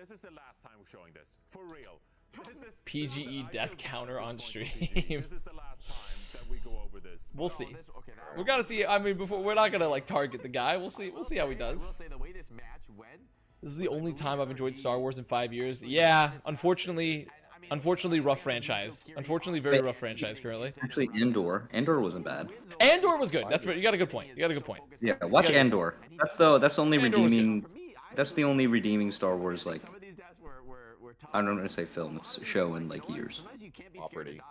This is the last time we're showing this. For real. PGE death counter on stream. This is the last time that we go over this. We'll see. We gotta see. I mean, before we're not gonna like target the guy. We'll see. We'll see how he does. This is the only time I've enjoyed Star Wars in 5 years. Yeah, unfortunately, rough franchise. Unfortunately, very rough franchise currently. Actually, Andor wasn't bad. Andor was good. That's right. You got a good point. You got a good point. Yeah, watch Andor. That's the only redeeming. That's the only redeeming Star Wars like. I don't want to say film. It's a show in like years. Property.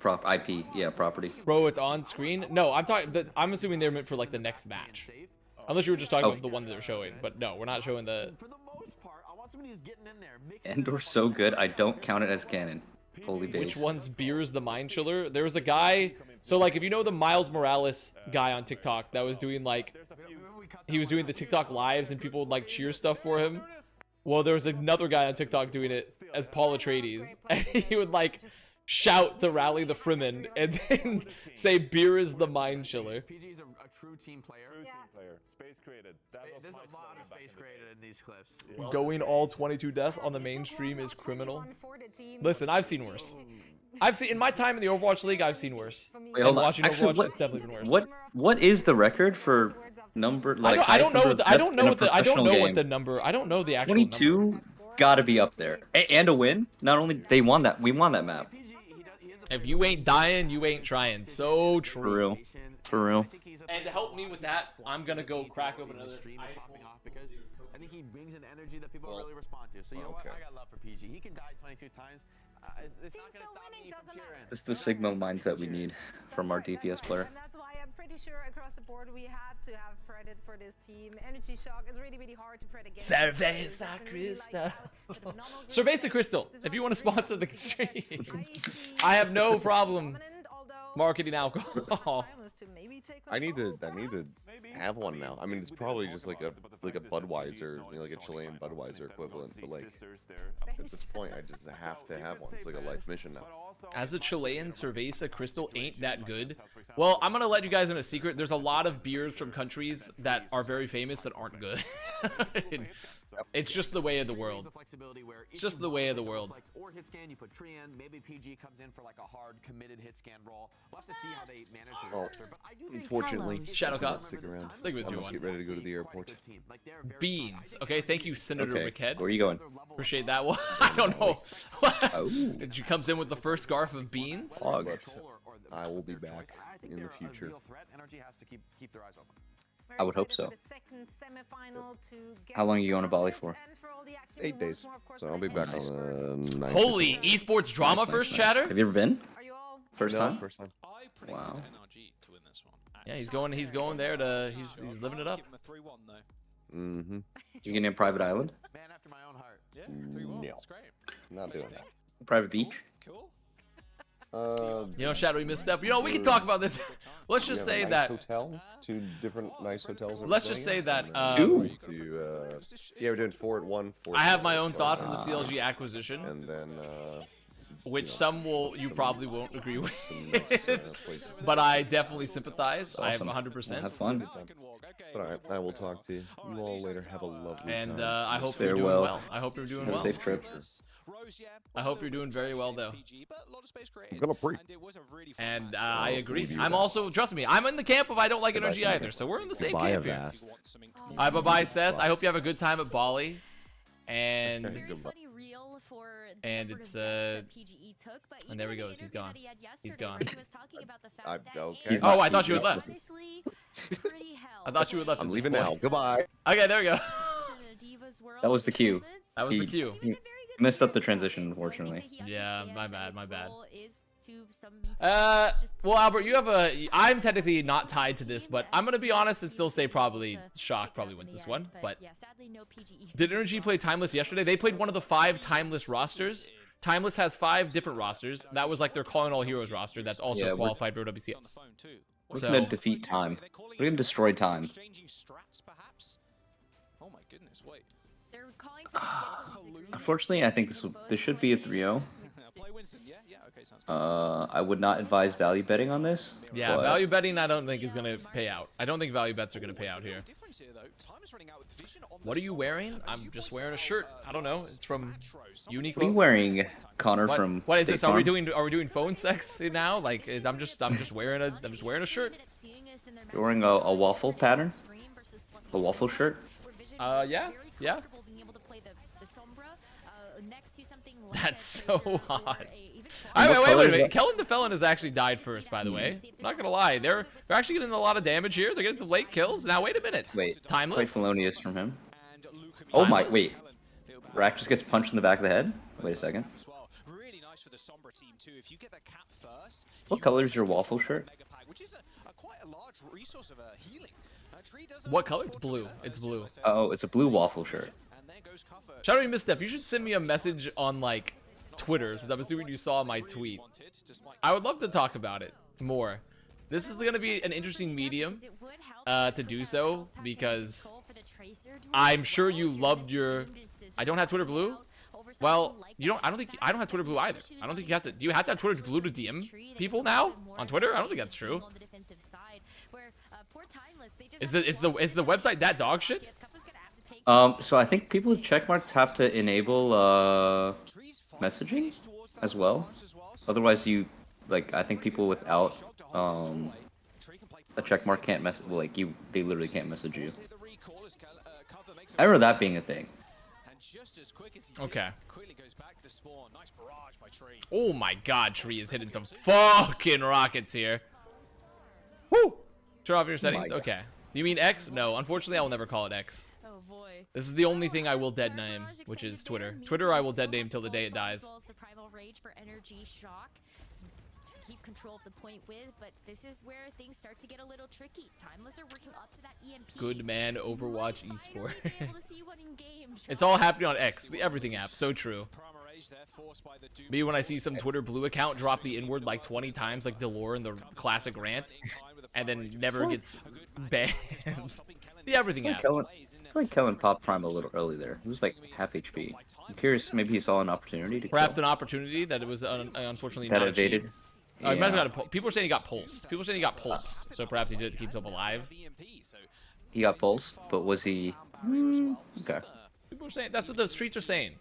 IP. Yeah, property. Bro, it's on screen. No, I'm talking. I'm assuming they're meant for like the next match. Unless you were just talking about the one that they're showing. But no, we're not showing the. Andor's so good, I don't count it as canon. Holy base. Which one's Beers the Mind Chiller? There was a guy. So like, if you know the Miles Morales guy on TikTok that was doing like, he was doing the TikTok lives and people would like cheer stuff for him. Well, there was another guy on TikTok doing it as Paul Atreides, and he would like shout to rally the Fremen and then say beer is the mind chiller. PG's a true team player. Space created. There's a lot of space created in these clips. Going all 22 deaths on the mainstream is criminal. Listen, I've seen worse. I've seen in my time in the Overwatch League, I've seen worse. Wait, hold on. Watching Actually, Overwatch, it's definitely been worse. What is the record for number? Like, I don't know. I don't know what the actual 22 number. gotta be up there, and a win. Not only they won that, we won that map. If you ain't dying, you ain't trying. So true. For real. For real. And to help me with that, I'm gonna go crack open another. I think he brings an energy that people really respond to. So you know what? I got love for PG. He can die 22 times. It's not gonna stop me from cheering. This is the signal mindset we need from our DPS player. And that's why I'm pretty sure across the board we had to have credit for this team. Energy shock is really, really hard to pred against. Cerveza Crystal. Cerveza Crystal. If you want to sponsor the stream, I have no problem marketing alcohol. I need to have one now. I mean, it's probably just like a Budweiser, you know, like a Chilean Budweiser equivalent. But like at this point, I just have to have one. It's like a life mission now. As a Chilean, Cerveza Crystal ain't that good. Well, I'm gonna let you guys in a secret. There's a lot of beers from countries that are very famous that aren't good. It's just the way of the world. It's just the way of the world. Or hit scan, you put Trian, maybe PG comes in for like a hard committed hit scan role. We'll have to see how they manage the roster, but I do think Unfortunately, Shadow Cop. stick around. Think with I you must one. get ready to go to the airport. Beans. Okay, thank you, Senator Okay, McKed. where are you going? Appreciate that one. I don't know. Oh. She comes in with the first scarf of beans. Fog. I will be back in the future. NRG has to keep their eyes open. I would hope so. How long are you going to Bali for? 8 days. So I'll be back on the 9th. Holy esports drama first chatter. Have you ever been? First No, time? First time. Wow. Yeah, he's going there to he's living it up. Mm-hmm. Did you get a private island? Man after my own heart. No. Not doing that. Private beach? You know, Shadowy misstep. You know, we can talk about this. Let's just say that. Hotel, 2 different nice hotels. Let's just say that. Yeah, we're doing 4 at 1. 4 I have my own thoughts on the CLG acquisition, And then, which some you probably won't agree with, some nice, places. but I definitely sympathize. Awesome. I have 100%. Have fun. But alright, I will talk to you all later. Have a lovely And time. I hope you're doing Farewell. well. I hope you're doing Have a well. safe trip. I hope you're doing very well, though. I'm gonna pre. And I agree. I'm also, trust me, I'm in the camp of I don't like NRG either, so we're in the same Bye, camp here. Avast. Bye-bye, Seth. I hope you have a good time at Bali. And it's and there he goes. He's gone. He's gone. Okay. Oh, I thought you had left. I thought you had left. I'm at this leaving point. now. Goodbye. Okay, there we go. That was the cue. That was the cue. He messed up the transition, unfortunately. Yeah, my bad, my bad. Well, Albert, you have I'm technically not tied to this, but I'm gonna be honest and still say probably Shock probably wins this one. But did NRG play Timeless yesterday? They played one of the 5 Timeless rosters. Timeless has 5 different rosters. That was like their Calling All Heroes roster. That's also qualified for OWCS. We're gonna defeat time. We're gonna destroy time. Oh my goodness, wait. Unfortunately, Unfortunately, I think this should be a 3-0. Play Winston, yeah, okay, sounds I would not advise value betting on this. Yeah, but value betting I don't think is going to pay out. I don't think value bets are going to pay out here. What are you wearing? I'm just wearing a shirt. I don't know. It's from Uniqlo. What are you wearing, Connor? From What is State this? Are we Farm? doing phone sex now? Like I'm just wearing a shirt. You're wearing a waffle pattern? A waffle shirt? Yeah. That's so hot. Wait a minute. Kellen the Felon has actually died first, by the way. I'm not gonna lie. They're actually getting a lot of damage here. They're getting some late kills. Now wait a minute. Wait, quite Timeless. felonious from him. Oh my, Timeless. wait. Rack just gets punched in the back of the head? Wait a second. What color is your waffle shirt? What color? It's blue. It's blue. Oh, it's a blue waffle shirt. Shadowy Misstep, you should send me a message on like Twitter, since I'm assuming you saw my tweet. I would love to talk about it more. This is going to be an interesting medium to do so, because I'm sure you loved your... I don't have Twitter Blue? Well, you don't. I don't have Twitter Blue either. I don't think you have to. Do you have to have Twitter Blue to DM people now on Twitter? I don't think that's true. Is the website that dog shit? So I think people with checkmarks have to enable messaging as well. Otherwise, I think people without a checkmark can't mess. Well, they literally can't message you. I remember that being a thing. Okay. Oh my god, Tree is hitting some fucking rockets here. Woo! Turn off your settings? Okay. You mean X? No, unfortunately I will never call it X. This is the only thing I will dead name, which is Twitter. Twitter I will dead name till the day it dies. Keep control of the point with, but this is where things start to get a little tricky. Timeless are working up to that EMP. Good man, Overwatch esport. It's all happening on X, the everything app. So true. Me when I see some Twitter Blue account drop the inward like 20 times, like Delore in the classic rant, and then never gets banned. The everything app. I feel like Kellen popped Prime a little early there. He was like half HP. I'm curious, maybe he saw an opportunity to Perhaps kill. an opportunity that it was unfortunately That not evaded. achieved. People are saying he got pulsed. People are saying he got pulsed, so perhaps he did it to keep himself alive. He got pulsed, but was he? Okay. People are saying that's what the streets are saying.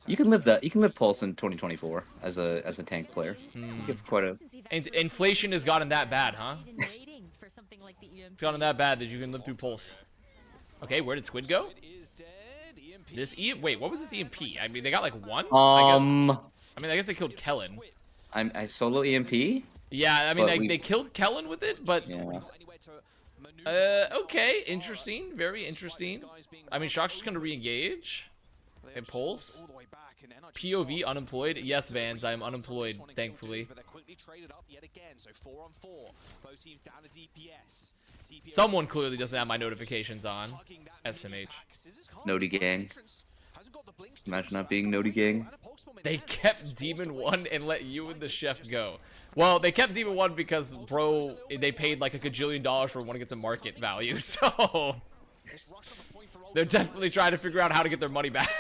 You can live that. You can live pulse in 2024 as a tank player. You have quite a. And inflation has gotten that bad, huh? It's gotten that bad that you can live through pulse. Okay, where did Squid go? Wait, what was this EMP? I mean, they got like one. I guess they killed Kellen. I solo EMP. Yeah, I mean they killed Kellen with it, but yeah. Okay, interesting, very interesting. I mean, Shock's just gonna re-engage. And pulse. POV unemployed. Yes, Vans, I am unemployed, thankfully. Someone clearly doesn't have my notifications on. SMH. Noti gang. Imagine not being Noti gang. They kept Demon 1 and let you and the chef go. Well, they kept Demon 1 because, bro, they paid like $1 gajillion for one to get some market value, so... They're desperately trying to figure out how to get their money back.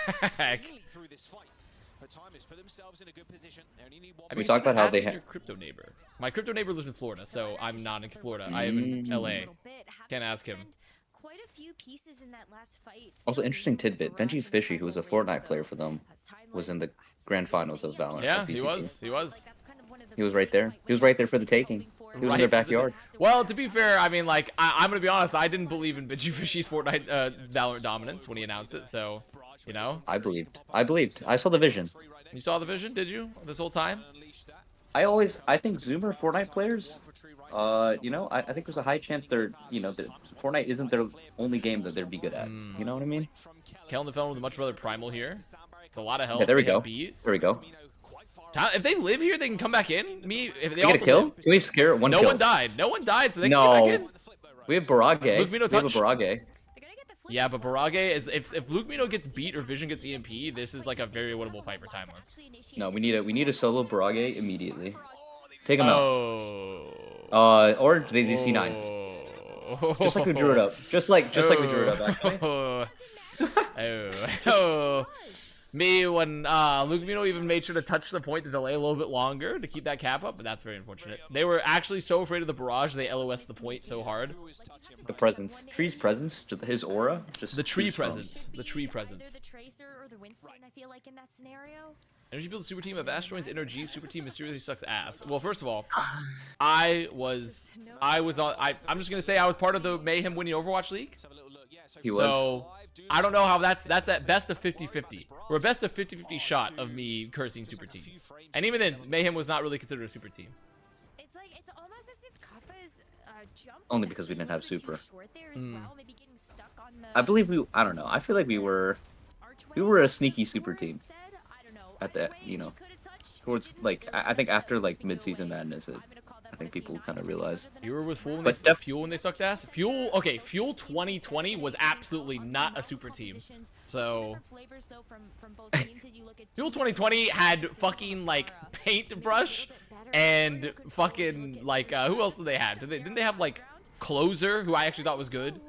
We talked about how they have your crypto neighbor. My crypto neighbor lives in Florida, so I'm not in Florida. I am in LA. Can't ask him. Also, interesting tidbit. Benji's Fishy, who was a Fortnite player for them, was in the grand finals of Valorant. Yeah, he was. He was. He was right there. He was right there for the taking. He was in their backyard. Well, to be fair, I mean, like, I'm gonna be honest. I didn't believe in Benji Fishy's Fortnite Valorant dominance when he announced it. So, you know. I believed. I saw the vision. You saw the vision, did you? This whole time? I think Zoomer Fortnite players, you know, I think there's a high chance they're, you know, Fortnite isn't their only game that they'd be good at. You know what I mean? Kellen the Felon with a much better primal here. With a lot of health. Yeah, there we go. Beat. There we go. If they live here, they can come back in. If they all get a kill? Can we scare one? No kill? one died. No one died, so they can get back in. We have Barrage. Luke Mino we have a touched. Barrage. Yeah, but Barrage is if Luke Mino gets beat or Vision gets EMP, this is like a very winnable fight for Timeless. No, we need a solo Barrage immediately. Take him out. Or they do C9. Just like we drew it up. Just like we drew it up. Actually. Me when Luke Mino even made sure to touch the point to delay a little bit longer to keep that cap up, but that's very unfortunate. They were actually so afraid of the barrage, they LOS the point so hard. The presence, Tree's presence, just his aura, just The tree too strong. presence, the tree presence. Either the Tracer or the Winston, I feel like, in that scenario. NRG builds a super team of Asteroids. NRG super team mysteriously sucks ass. Well, first of all, I'm just gonna say I was part of the Mayhem winning Overwatch League. He was. So I don't know how that's at best of 50-50. We're a best of 50-50 shot of me cursing super teams. And even then, Mayhem was not really considered a super team. It's like it's almost as if Kafka's jump Only because we didn't have super. short there as well, maybe getting stuck on the I believe we. I don't know. I feel like we were a sneaky super team. instead. I don't know. At the, you know, towards like I think after like mid-season madness, I think people kind of realized. You were with Fuel when But they Fuel when they sucked ass. Fuel 2020 was absolutely not a super team. So Fuel 2020 had fucking like paintbrush and fucking like who else did they have? Didn't they have like Closer, who I actually thought was good?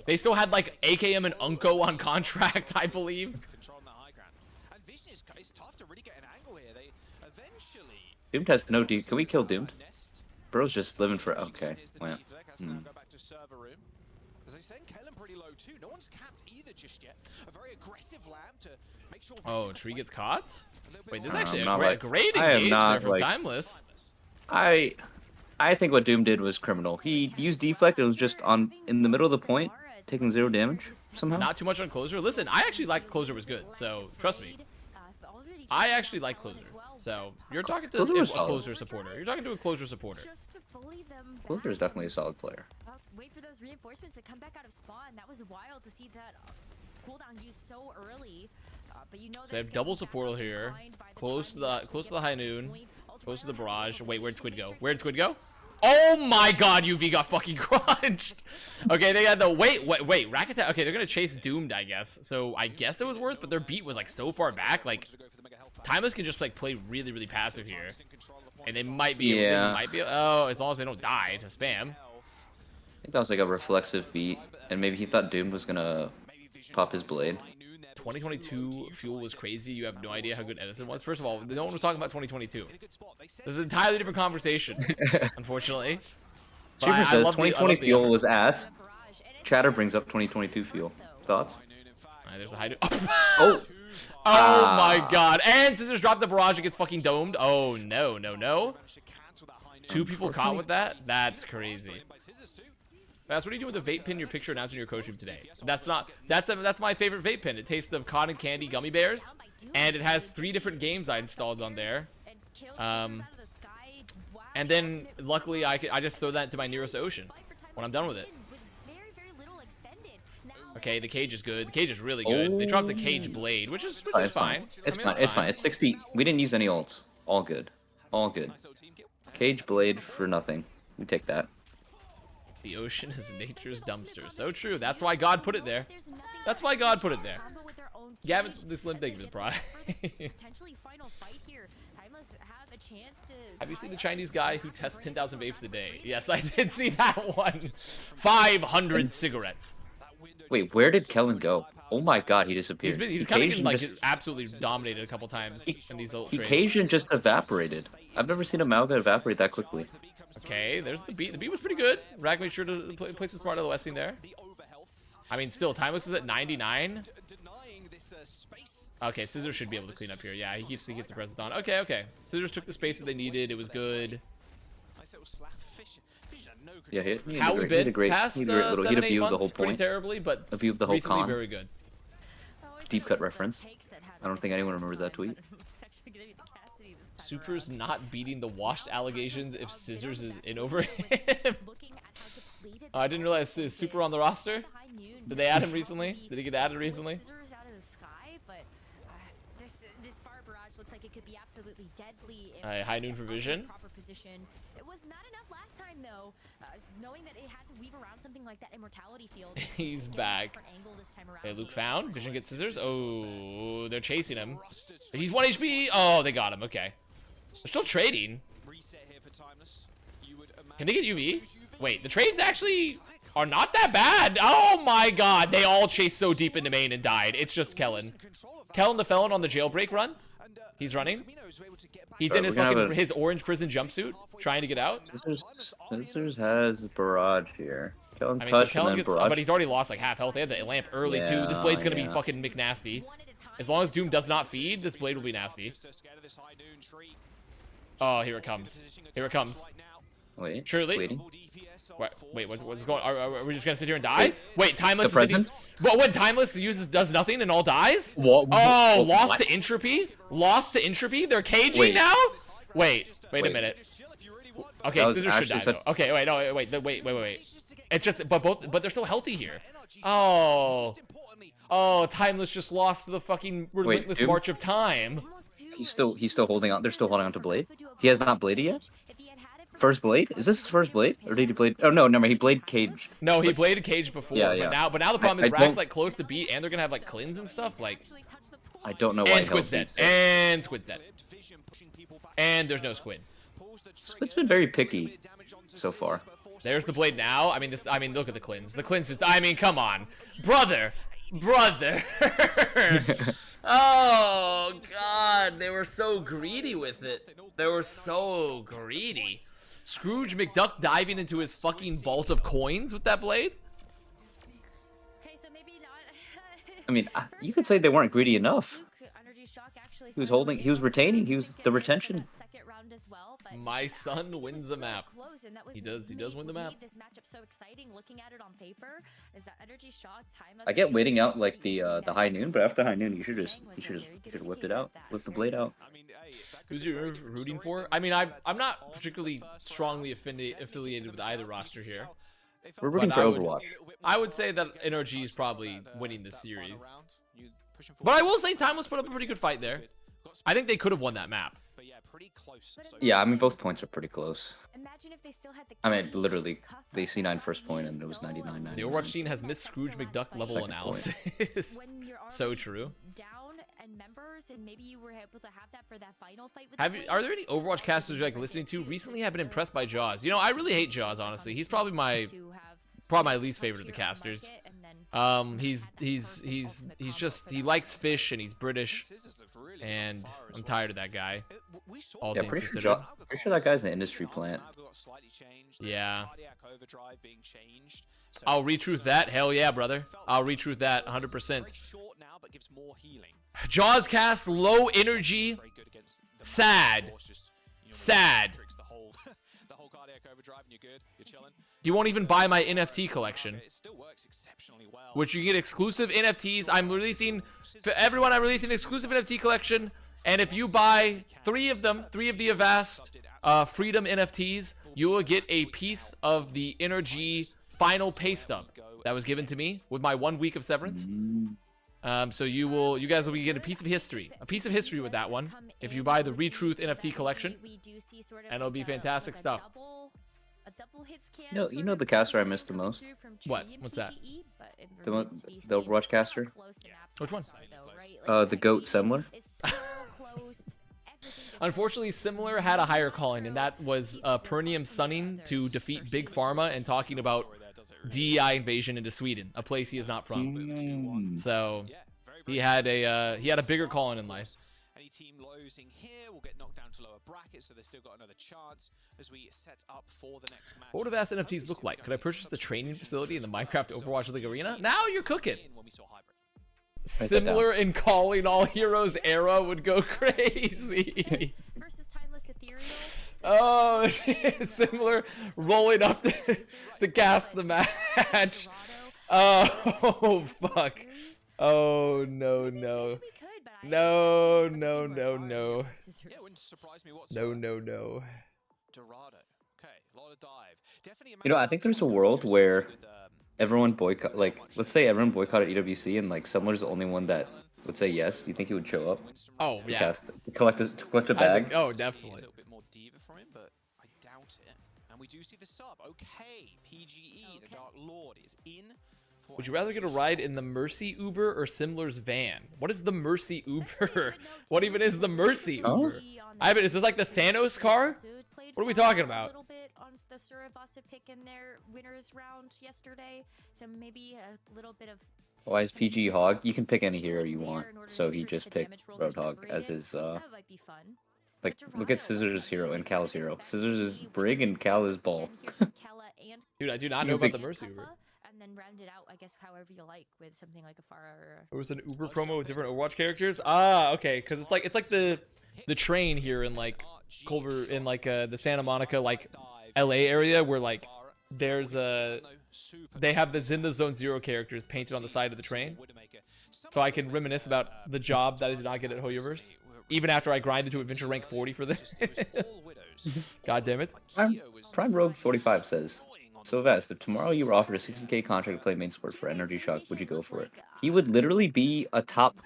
They still had like AKM and Unko on contract, I believe. Doomed has no D. Can we kill Doomed? Bro's just living for. Okay. Well, Oh, Tree gets caught? Wait, this is I'm actually not a like- great I am engage not there from like- Timeless. I think what Doom did was criminal. He used deflect. It was just in the middle of the point, taking 0 damage somehow. Not too much on Closer. Listen, I actually like Closer was good, so trust me. I actually like Closer. So you're talking to Closer a was solid. Closer supporter. You're talking to a Closer supporter. Closer is definitely a solid player. Wait for those reinforcements to come back out of spawn. That was wild to see that cooldown used so early. But you know So they have double support here. Close to the high noon. Close to the barrage. Wait, where'd Squid go? Where'd Squid go? Oh my god, UV got fucking crunched. Okay, they had the wait, rack attack. Okay, they're gonna chase Doomed, I guess. So I guess it was worth, but their beat was like so far back. Like Timeless can just like play really, really passive here. And they might be oh, as long as they don't die to spam. I think that was like a reflexive beat, and maybe he thought Doomed was gonna pop his blade. 2022 Fuel was crazy. You have no idea how good Edison was. First of all, no one was talking about 2022. This is an entirely different conversation, unfortunately. But Cheaper I says love the- 2020 I love the Fuel effort. was ass. Chatter brings up 2022 Fuel. Thoughts? Alright, there's a high. Oh! Oh my god. And Scissors dropped the barrage and gets fucking domed. Oh no, no, no. 2 people caught with that? That's crazy. Bass, what do you do with a vape pin in your picture announcing your coach room today? That's my favorite vape pin. It tastes of cotton candy gummy bears, and it has 3 different games I installed on there. And then luckily I just throw that into my nearest ocean when I'm done with it. Okay, the cage is good. The cage is really good. They dropped a cage blade, which is fine. It's fine. I mean, It's fine. It's 60. We didn't use any ults. All good. All good. Cage blade for nothing. We take that. The ocean is nature's dumpster. So true. That's why God put it there. That's why God put it there. Gavin, the Slim, thank you for the prize. Have you seen the Chinese guy who tests 10,000 vapes a day? Yes, I did see that one. 500 cigarettes. Wait, where did Kellen go? Oh my god, he disappeared. He's kind of been like absolutely dominated a couple times in these old trades. Cajun just evaporated. I've never seen a Malga evaporate that quickly. Okay, there's the beat. The beat was pretty good. Rack made sure to play some smart LOSing there. I mean, still, Timeless is at 99. Okay, Scissors should be able to clean up here. Yeah, he keeps the presence on. Okay, okay. Scissors took the space that they needed. It was good. Yeah, he How we been past he the had a 7-8 view of the whole months pretty point. terribly, but A view of the whole recently con. very good. Deep cut reference. I don't think anyone remembers that tweet. Super's not beating the washed allegations if Scissors is in over him. Oh, I didn't realize Super on the roster. Did they add him recently? Did he get added recently? High noon for Vision. It was not enough last time though. Knowing that it had to weave around something like that immortality field. He's back. Hey, Luke found. Vision gets Scissors. Oh, they're chasing him. He's 1 HP. Oh, they got him. Okay. They're still trading. Can they get UV? Wait, the trades actually are not that bad. Oh my god, they all chased so deep into main and died. It's just Kellen. Kellen the Felon on the jailbreak run. He's running. He's in his fucking his orange prison jumpsuit, trying to get out. Scissors has barrage here. Kellen I mean, so touch Kellen and then gets, barrage. but he's already lost like half health. They had the lamp early too. This blade's gonna be fucking McNasty. As long as Doom does not feed, this blade will be nasty. Oh, here it comes. Here it comes. Wait, Surely. waiting. Wait, what's going? Are we just gonna sit here and die? Wait, Timeless. The presence? Well, when Timeless does nothing and all dies. What? Oh, lost what? to entropy. Lost to entropy. They're KG Wait. now. Wait a minute. Okay, That was Scissors should die. actually Though. Okay, wait, no, wait. It's just, but they're so healthy here. Oh, Timeless just lost to the fucking relentless Doom? march of time. He's still holding on. They're still holding on to blade. He has not bladed yet. First blade? Is this his first blade, or did he blade? Oh no, never. He blade cage. No, he bladed Cage before, Yeah. but now the problem is I Rag's don't- like close to beat, and they're gonna have like cleanse and stuff. Like, I don't know why. and Squid's dead, and Squid's dead, and there's no Squid. Squid's been very picky so far. There's the blade now. I mean, look at the cleanse. The cleanse is. I mean, come on, brother. Oh God, they were so greedy with it. They were so greedy. Scrooge McDuck diving into his fucking vault of coins with that blade. Okay, so maybe not. I mean, you could say they weren't greedy enough. He was holding. He was retaining. He was the retention. My son wins the map. He does win the map. This matchup so exciting. Looking at it on paper, is that Energy Shock time? I get waiting out like the high noon, but after high noon, you should have whipped it out, whipped the blade out. Who's you rooting for? I mean, I'm not particularly strongly affiliated with either roster here. We're rooting But for I would- Overwatch. I would say that NRG is probably winning this series. But I will say Timeless put up a pretty good fight there. I think they could have won that map. Yeah, I mean both points are pretty close. Imagine if they still had the I mean, literally, they C9 first point and it was 99. The Overwatch scene has missed Scrooge McDuck level Second analysis. when you're So already true. down and members, and maybe you were able to have that for that final fight with Are there any Overwatch casters you're like listening to? Recently, I've been impressed by Jaws. You know, I really hate Jaws, honestly. He's probably my least favorite of the casters. He likes fish and he's British, and I'm tired of that guy. All Yeah, things pretty considered. sure that guy's an industry plant. Yeah. I'll retruth that. Hell yeah, brother. I'll retruth that 100%. Jaws cast, low energy. Sad. You won't even buy my NFT collection, which you get exclusive NFTs. I'm releasing, for everyone, I'm releasing an exclusive NFT collection. And if you buy 3 of them, 3 of the Avast Freedom NFTs, you will get a piece of the NRG final pay stub that was given to me with my 1 week of severance. So you guys will be getting a piece of history with that one if you buy the Retruth NFT collection, and it'll be fantastic stuff. You know the caster I miss the most? What? What's that? The Overwatch caster? Which one? The GOAT Semler. Unfortunately, Similar had a higher calling, and that was Pernium sunning to defeat Big Pharma and talking about DEI invasion into Sweden, a place he is not from. So he had a bigger calling in life. Any team losing here will get knocked down to lower brackets, so they've still got another chance as we set up for the next match. What would Avast NFTs look like? Could I purchase the training facility in the Minecraft Overwatch League arena? Now you're cooking. Similar in calling all heroes era would go crazy. versus Timeless Ethereal. Oh, similar rolling up to gas the match. Oh, fuck. Oh, no. No. You know, I think there's a world where everyone boycott, like, let's say everyone boycotted EWC and like Semler's the only one that would say yes. You think he would show up? Oh, to yeah. Cast, to collect a bag? Oh, definitely. A little bit more diva from him, but I doubt it. And we do see the sub. Okay, PGE, the Dark Lord, is in Would you rather get a ride in the Mercy Uber or Simler's van? What is the Mercy Uber? What even is the Mercy Uber? I haven't. Is this like the Thanos car? What are we talking about? A little bit on the Surabasa pick in their winners round yesterday, so maybe a little bit of. Why is PG Hog? You can pick any hero you want. So he just picked Roadhog as his That might be fun. like look at Scissors' hero and Cal's hero. Scissors is Brig and Cal is Ball. Dude, I do not know about the Mercy Uber. And then round it out, I guess, however you like with something like a Farah. There was an Uber promo with different Overwatch characters. Ah, okay, because it's like the train here in like Culver in like the Santa Monica like LA area where like there's they have the In the Zone 0 characters painted on the side of the train, so I can reminisce about the job that I did not get at Hoyoverse, even after I grinded to Adventure rank 40 for this. God damn it. Prime Rogue 45 says, so Avast, if tomorrow you were offered a 60k contract to play main support for NRG Shock, would you go for it? He would literally be a top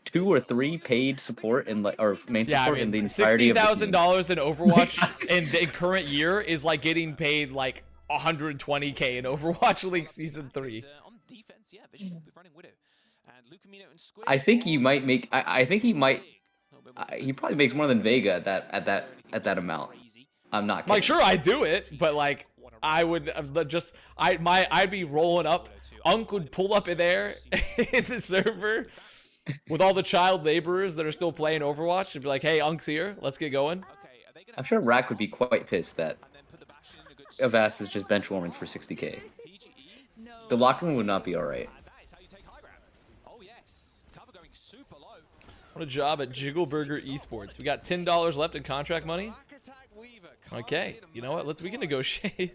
2 or 3 paid support in like or main support in the entirety of the $60,000 in Overwatch in the current year is like getting paid like 120k in Overwatch League Season 3. I think he might make. I think he might. He probably makes more than Vega at that amount. I'm not kidding. Like, sure, I do it, but like, I would just I'd be rolling up. Unk would pull up in there in the server with all the child laborers that are still playing Overwatch and be like, "Hey, Unk's here. Let's get going." I'm sure Rack would be quite pissed that Avast is just bench warming for 60k. The locker room would not be all right. What a job at Jiggleburger Esports. We got $10 left in contract money. Okay, you know what? We can negotiate.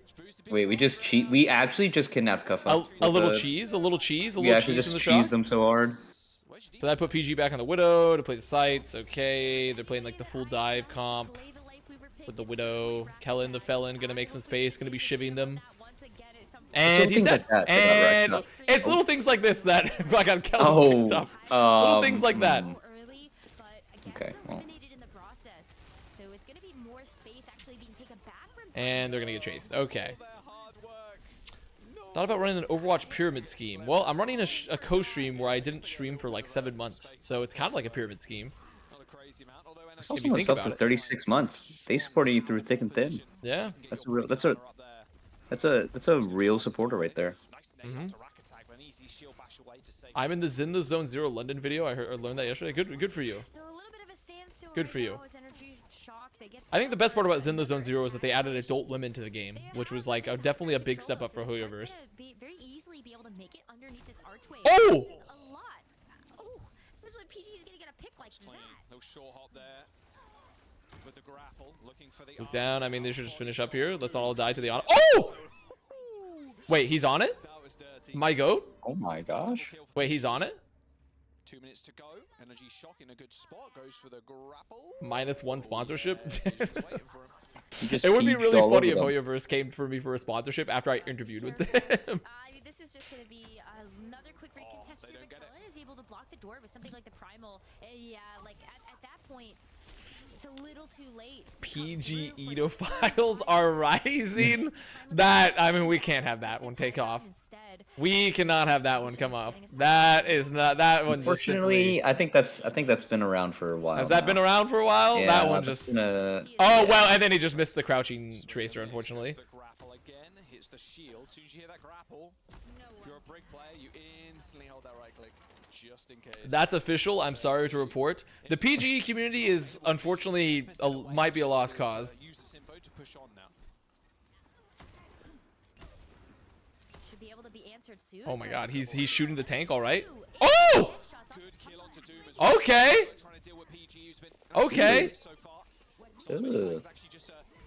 Wait, we actually just kidnapped Kuffa. A little cheese, a little cheese, a we little actually cheese just in the shop. cheesed them so hard. So I put PG back on the Widow to play the sites. Okay, they're playing like the full dive comp with the Widow. Kellen the Felon gonna make some space, gonna be shivving them. And he's dead. Like that, and it's little things like this that I got Kellen picked up. Little things like that. Okay. Well. And they're gonna get chased. Okay. Thought about running an Overwatch pyramid scheme. Well, I'm running a co-stream where I didn't stream for like 7 months, so it's kind of like a pyramid scheme. I saw someone sub for 36 months. They supported you through thick and thin. Yeah. That's a real supporter right there. Mm-hmm. I'm in the In the Zone 0 London video. I learned that yesterday. Good for you. Good for you. I think the best part about In the Zone 0 is that they added adult women to the game, which was like definitely a big step up for Hoyoverse. Oh! Especially PG's gonna get a pick like that. No short hop there. With the grapple, looking for the Look down. I mean, they should just finish up here. Let's not all die to the auto. Oh! Wait, he's on it? My goat? Oh my gosh. Wait, he's on it? 2 minutes to go. Energy Shock in a good spot. Goes for the grapple. -1 sponsorship. It would be really funny if Hoyoverse came for me for a sponsorship after I interviewed with them. This is just going to be another quick rate contest here, but Cullen is able to block the door with something like the Primal. Yeah, like at that point, it's a little too late. PG edophiles are rising. That, I mean, we can't have that one take off. We cannot have that one come off. That is not that one. Unfortunately, I think that's been around for a while. Has that been around for a while? Yeah, that one just. Oh well, and then he just missed the crouching tracer, unfortunately. Hits the shield. As soon as you hear that grapple, if you're a brick player, you instantly hold that right click just in case. That's official. I'm sorry to report. The PGE community is unfortunately might be a lost cause. Use this info to push on now. Should be able to be answered soon. Oh my God, he's shooting the tank, all right. Oh! Okay. Okay. Ugh.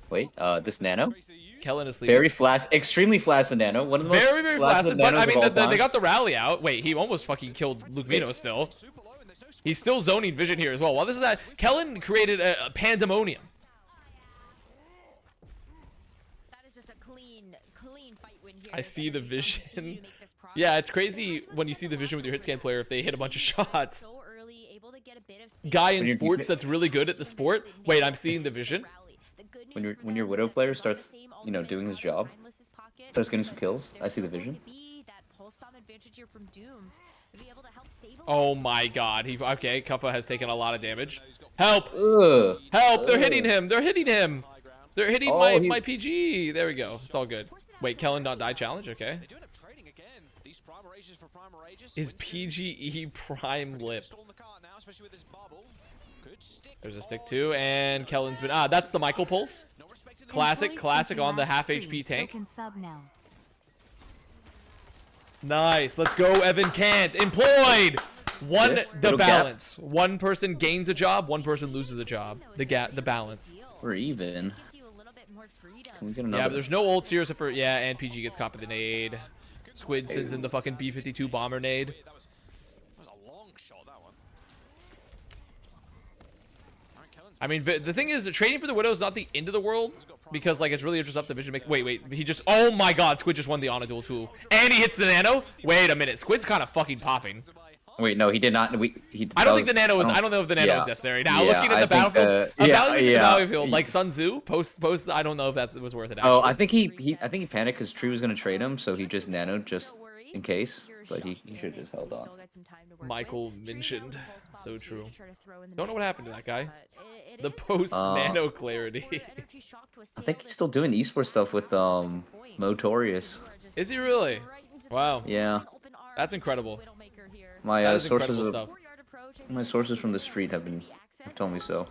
Wait, this Nano? Kellen is very flaccid, extremely flaccid Nano. One of the most very flaccid. But I mean, they got the rally out. Wait, he almost fucking killed Luke Mino still. He's still zoning vision here as well. While this is that, Kellen created a pandemonium. That is just a clean fight win here. I see the vision. Yeah, it's crazy when you see the vision with your hit scan player if they hit a bunch of shots. Guy in sports that's really good at the sport. Wait, I'm seeing the vision. When your Widow player starts, doing his job, starts getting some kills, I see the vision. pulse bomb advantage here from Doomed to be able to help stabilize. Oh my god. Okay, Kuffa has taken a lot of damage. Help! Ugh. Help! They're hitting him! They're hitting him! They're hitting Oh, my PG! There we go. It's all good. Wait, Kellen not die challenge? Okay. They do end up trading again. These prime rages for prime rages. Is PGE prime lip? Stall in the cart now, especially with this bubble. Good stick. There's a stick too, and Kellen's been that's the Michael pulse. No respect in the Classic on the half HP tank. Nice. Let's go, Evan Kant. Employed. The Little gap. balance. One person gains a job, one person loses a job. The balance. We're even. This gives you a little bit more freedom. Can we get another? Yeah, but there's no ults here except for and PG gets caught by the nade. Squid sends in the fucking B-52 bomber nade. That was a long shot, that one. All right, Kellen's I mean, the thing is, trading for the Widow is not the end of the world because, like, it's really just up to Vision. Wait, he just. Oh my God, Squid just won the Honor Duel too, and he hits the Nano. Wait a minute, Squid's kind of fucking popping. Wait, no, he did not. I don't think the Nano is. I don't know if the Nano is necessary. Now, yeah, looking at I the think, battlefield, evaluating the yeah. battlefield, like Sun Tzu, post. I don't know if that was worth it. Actually. Oh, I think he panicked because Tree was gonna trade him, so he just nanoed just in case. But he should have just held on. Michael mentioned. So true. Don't know what happened to that guy. The post nano clarity. I think he's still doing esports stuff with Motorious. Is he really? Wow. Yeah. That's incredible. My That is sources incredible of, stuff. my sources from the street have told me so.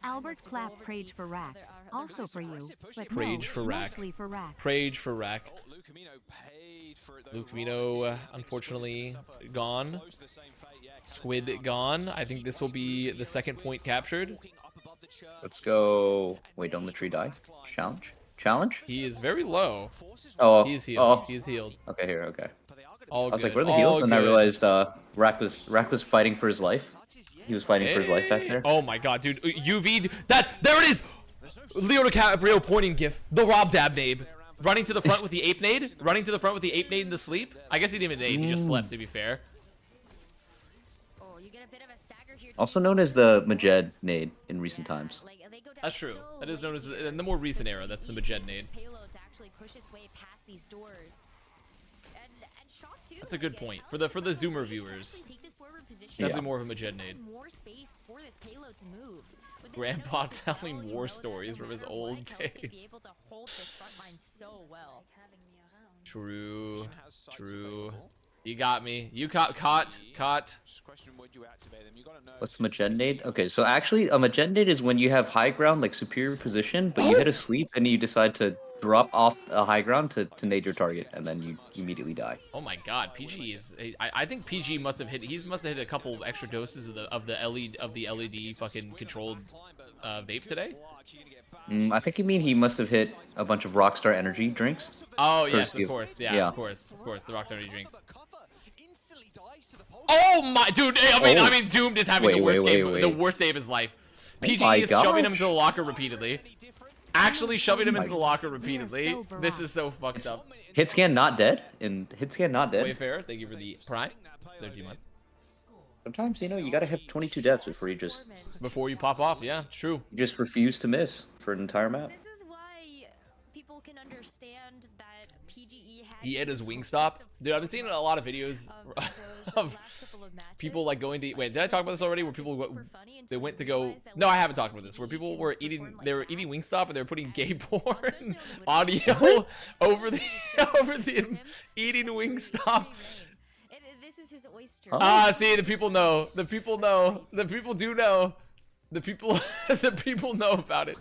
Albert clap Prage for Rack. Also for you, but Prage for Rack. mostly for Rack. Prage for Rack. Oh, Luke Camino paid for it, though. Luke Camino, unfortunately, gone. Close to the same fate, yeah. Squid gone. I think this will be the second point captured. Walking up above the church. Let's go. Wait, don't the tree die? Challenge? He is very low. Oh, He's healed. oh. He's healed. Okay, here, okay. All I was good. like, where are the All heals? And I good. realized Rack was fighting for his life. He was fighting for his life back there. Oh my god, dude. UV. There it is! Leo DiCaprio pointing gif. The Rob Dab nade. Running to the front with the ape nade. Running to the front with the ape nade in the sleep. I guess he didn't even nade. He just slept, to be fair. Also known as the Majed nade in recent times. That's true. That is known as in the more recent era. That's the Majed nade. That's a good point for the Zoomer viewers. Definitely more of a Majed nade. Grandpa telling war stories from his old days. True. True. You got me. You caught. What's Majed nade? Okay, so actually a Majed nade is when you have high ground, like superior position, but you hit a sleep and you decide to drop off a high ground to nade your target, and then you immediately die. Oh my god, PG is. I think PG must have hit. He must have hit a couple of extra doses of the LED fucking controlled vape today. I think you mean he must have hit a bunch of Rockstar energy drinks. Oh yes, of course. Yeah, of course. The Rockstar energy drinks. Oh my dude! I mean, Doomed is having the worst day of his life. PG is shoving him into the locker repeatedly. Actually shoving him into the locker repeatedly. This is so fucked up. Hitscan not dead. Hitscan not dead. Wayfair, thank you for the prime. 30 months. Sometimes, you gotta have 22 deaths before you pop off. Yeah, true. You just refuse to miss for an entire map. This is why people can understand that PGE had He ate his Wingstop. Dude, I've been seeing a lot of videos of people like going to eat. Wait, did I talk about this already? Where people they went to go. No, I haven't talked about this. Where people were eating. They were eating Wingstop and they were putting gay porn audio over the eating Wingstop. This is his oyster. See, the people know. The people know. The people do know. The people know about it.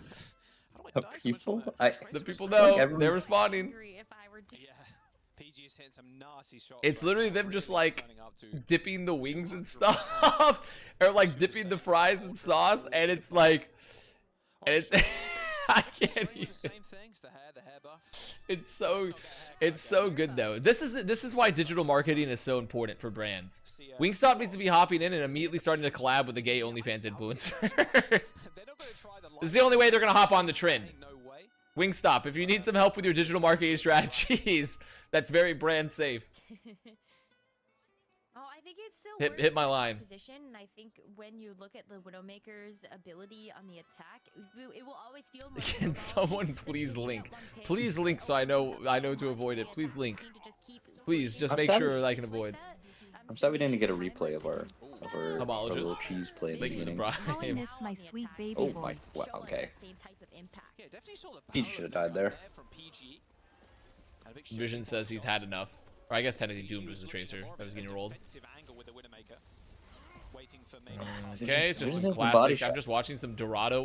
The people know. They're responding. It's literally them just like dipping the wings and stuff, or like dipping the fries in sauce, and it's like, I can't even. It's so good though. This is why digital marketing is so important for brands. Wingstop needs to be hopping in and immediately starting to collab with a gay OnlyFans influencer. This is the only way they're gonna hop on the trend. Wingstop, if you need some help with your digital marketing strategies, that's very brand safe. Oh, I think it's still Hit my line. Position, and I think when you look at the Widowmaker's ability on the attack, it will always feel more. Can someone please link? Please link so I know to avoid it. Please link. Please just make sure I can avoid. I'm sorry we didn't get a replay of our Homologist. little cheese play in the Link in the beginning. How I prime. missed my sweet baby Oh boy. my, wow, okay. Yeah, definitely saw the PG should have died there. from PG. Had a big Vision shift says he's had enough. Or I guess technically Doomed was the tracer that was getting rolled. defensive angle with the Widowmaker. Waiting for Okay, it's just Vision some has some body classic. I'm shot. just watching some Dorado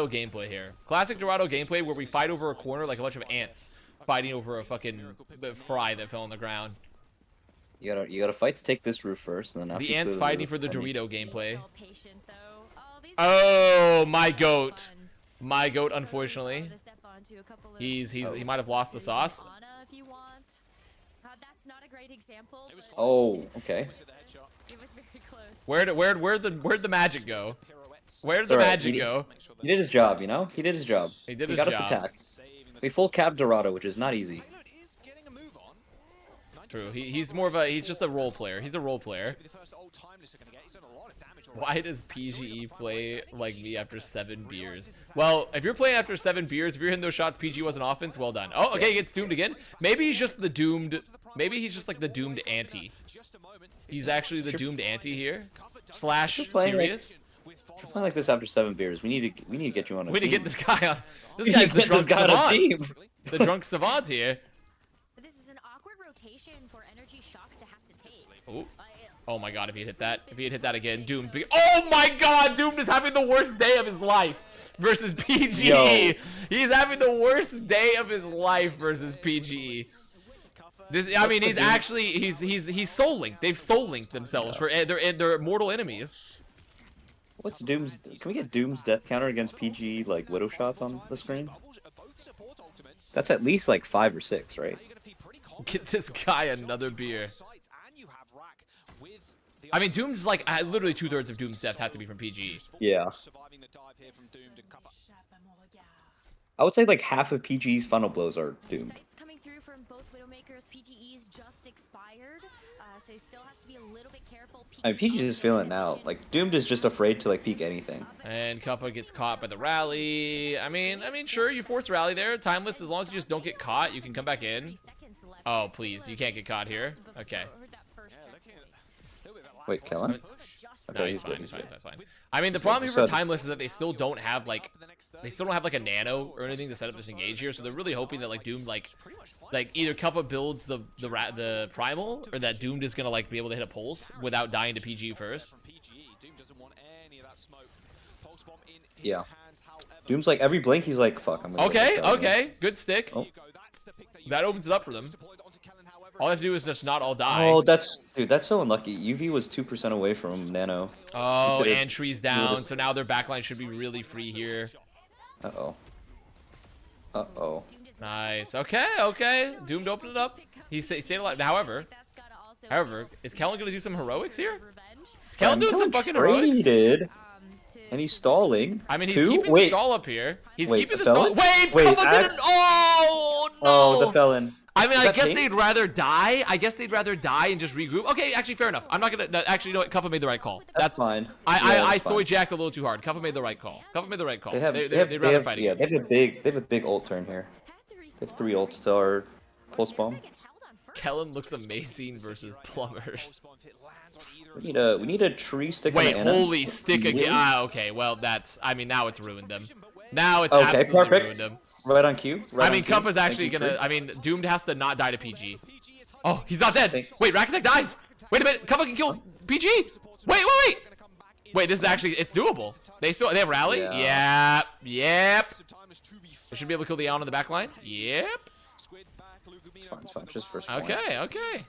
gameplay here. Classic Dorado gameplay where we fight over a corner like a bunch of ants fighting over a fucking fry that fell on the ground. You gotta fight to take this roof first, and then after The you ants clear fighting roof, for the then you- Dorito gameplay. these Oh, my goat. My goat, unfortunately. He might have lost the sauce. If you want. That's not a great example. But Oh, okay. it was very close. Where'd the magic go? Where did the Alright, magic he- go? He did his job, you know? He did his job. He did He his got us job. attacked. We full cap Dorado, which is not easy. is getting a move on. True. He's just a role player. He's a role player. Be the first old timeless are gonna get. He's done a lot of damage already. Why does PGE play like me after 7 beers? Well, if you're playing after 7 beers, if you're hitting those shots, PG wasn't offense, well done. Oh, okay, he gets doomed again. Maybe he's just the doomed. Maybe he's just like the doomed anti. He's actually the doomed anti here. Slash playing like- serious. Playing like this after 7 beers. We need to get you on a We need to team. get this guy on. This We need guy's to the get drunk this guy on a team. savant. The drunk savant here. But this is an awkward rotation for Energy Shock to have to take. Oh. Oh my god, if he had hit that. If he had hit that again, Doomed. Oh my god, Doomed is having the worst day of his life versus PGE. Yo. He's having the worst day of his life versus PGE. I mean, he's actually he's soul linked. They've soul linked themselves for they're mortal enemies. What's Doom's? Can we get Doom's death counter against PG like widow shots on the screen? That's at least like 5 or 6, right? Get this guy another beer. I mean, Doom's like literally 2/3 of Doom's deaths have to be from PGE. Yeah. I would say like half of PG's final blows are Doomed. Sights coming through from both Widowmakers. PGE's just expired, so he still has to be a little bit careful. I mean, PG's is feeling it now. Like Doomed is just afraid to like peek anything. And Kappa gets caught by the rally. I mean, sure, you force rally there. Timeless, as long as you just don't get caught, you can come back in. Oh, please, you can't get caught here. Okay. Wait, Kellen? No, he's fine. He's fine. That's fine. I mean, the problem here for Timeless is that they still don't have like a nano or anything to set up this engage here. So they're really hoping that like Doomed like either Kappa builds the primal or that Doomed is gonna like be able to hit a pulse without dying to PG first. Yeah. Doom's like every blink he's like, fuck. I'm gonna Okay. Good stick. Oh. That opens it up for them. All they have to do is just not all die. Oh, that's so unlucky. UV was 2% away from Nano. Oh, and tree's down, so now their backline should be really free here. Uh-oh. Uh-oh. Nice. Okay. Doomed opened it up. He stayed alive. However, is Kellen going to do some heroics here? Is Kellen doing some fucking heroics? Traded, and he's stalling. I mean, he's keeping the stall up here. He's keeping the felon? stall. Wait, Kappa didn't. Oh, no. Oh, the felon. I mean, Is I that guess pink? they'd rather die. And just regroup. Okay, actually, fair enough. I'm not gonna. Actually, you know what? Kappa made the right call. That's fine. I that's soy fine. jacked a little too hard. Kappa made the right call. They have fight yeah, again. they have a big ult turn here. They have 3 ults to our pulse bomb. Kellen looks amazing versus plumbers. We need a tree stick. Wait, on the holy Ana. stick again. Really? Ah, okay. Well, I mean, now it's ruined them. Now it's Okay, absolutely perfect. ruined them. Right on cue. Right I on mean, cue. Kappa's actually Thank you, gonna. Tree. I mean, Doomed has to not die to PG. Oh, he's not dead. Thank- Wait, Rakitek dies. Wait a minute. Kappa can kill PG. Wait. Wait, this is actually. It's doable. They have rally. Yeah. Yep. They should be able to kill the Aon on the back line. Yep. It's fine. Just first point. Okay.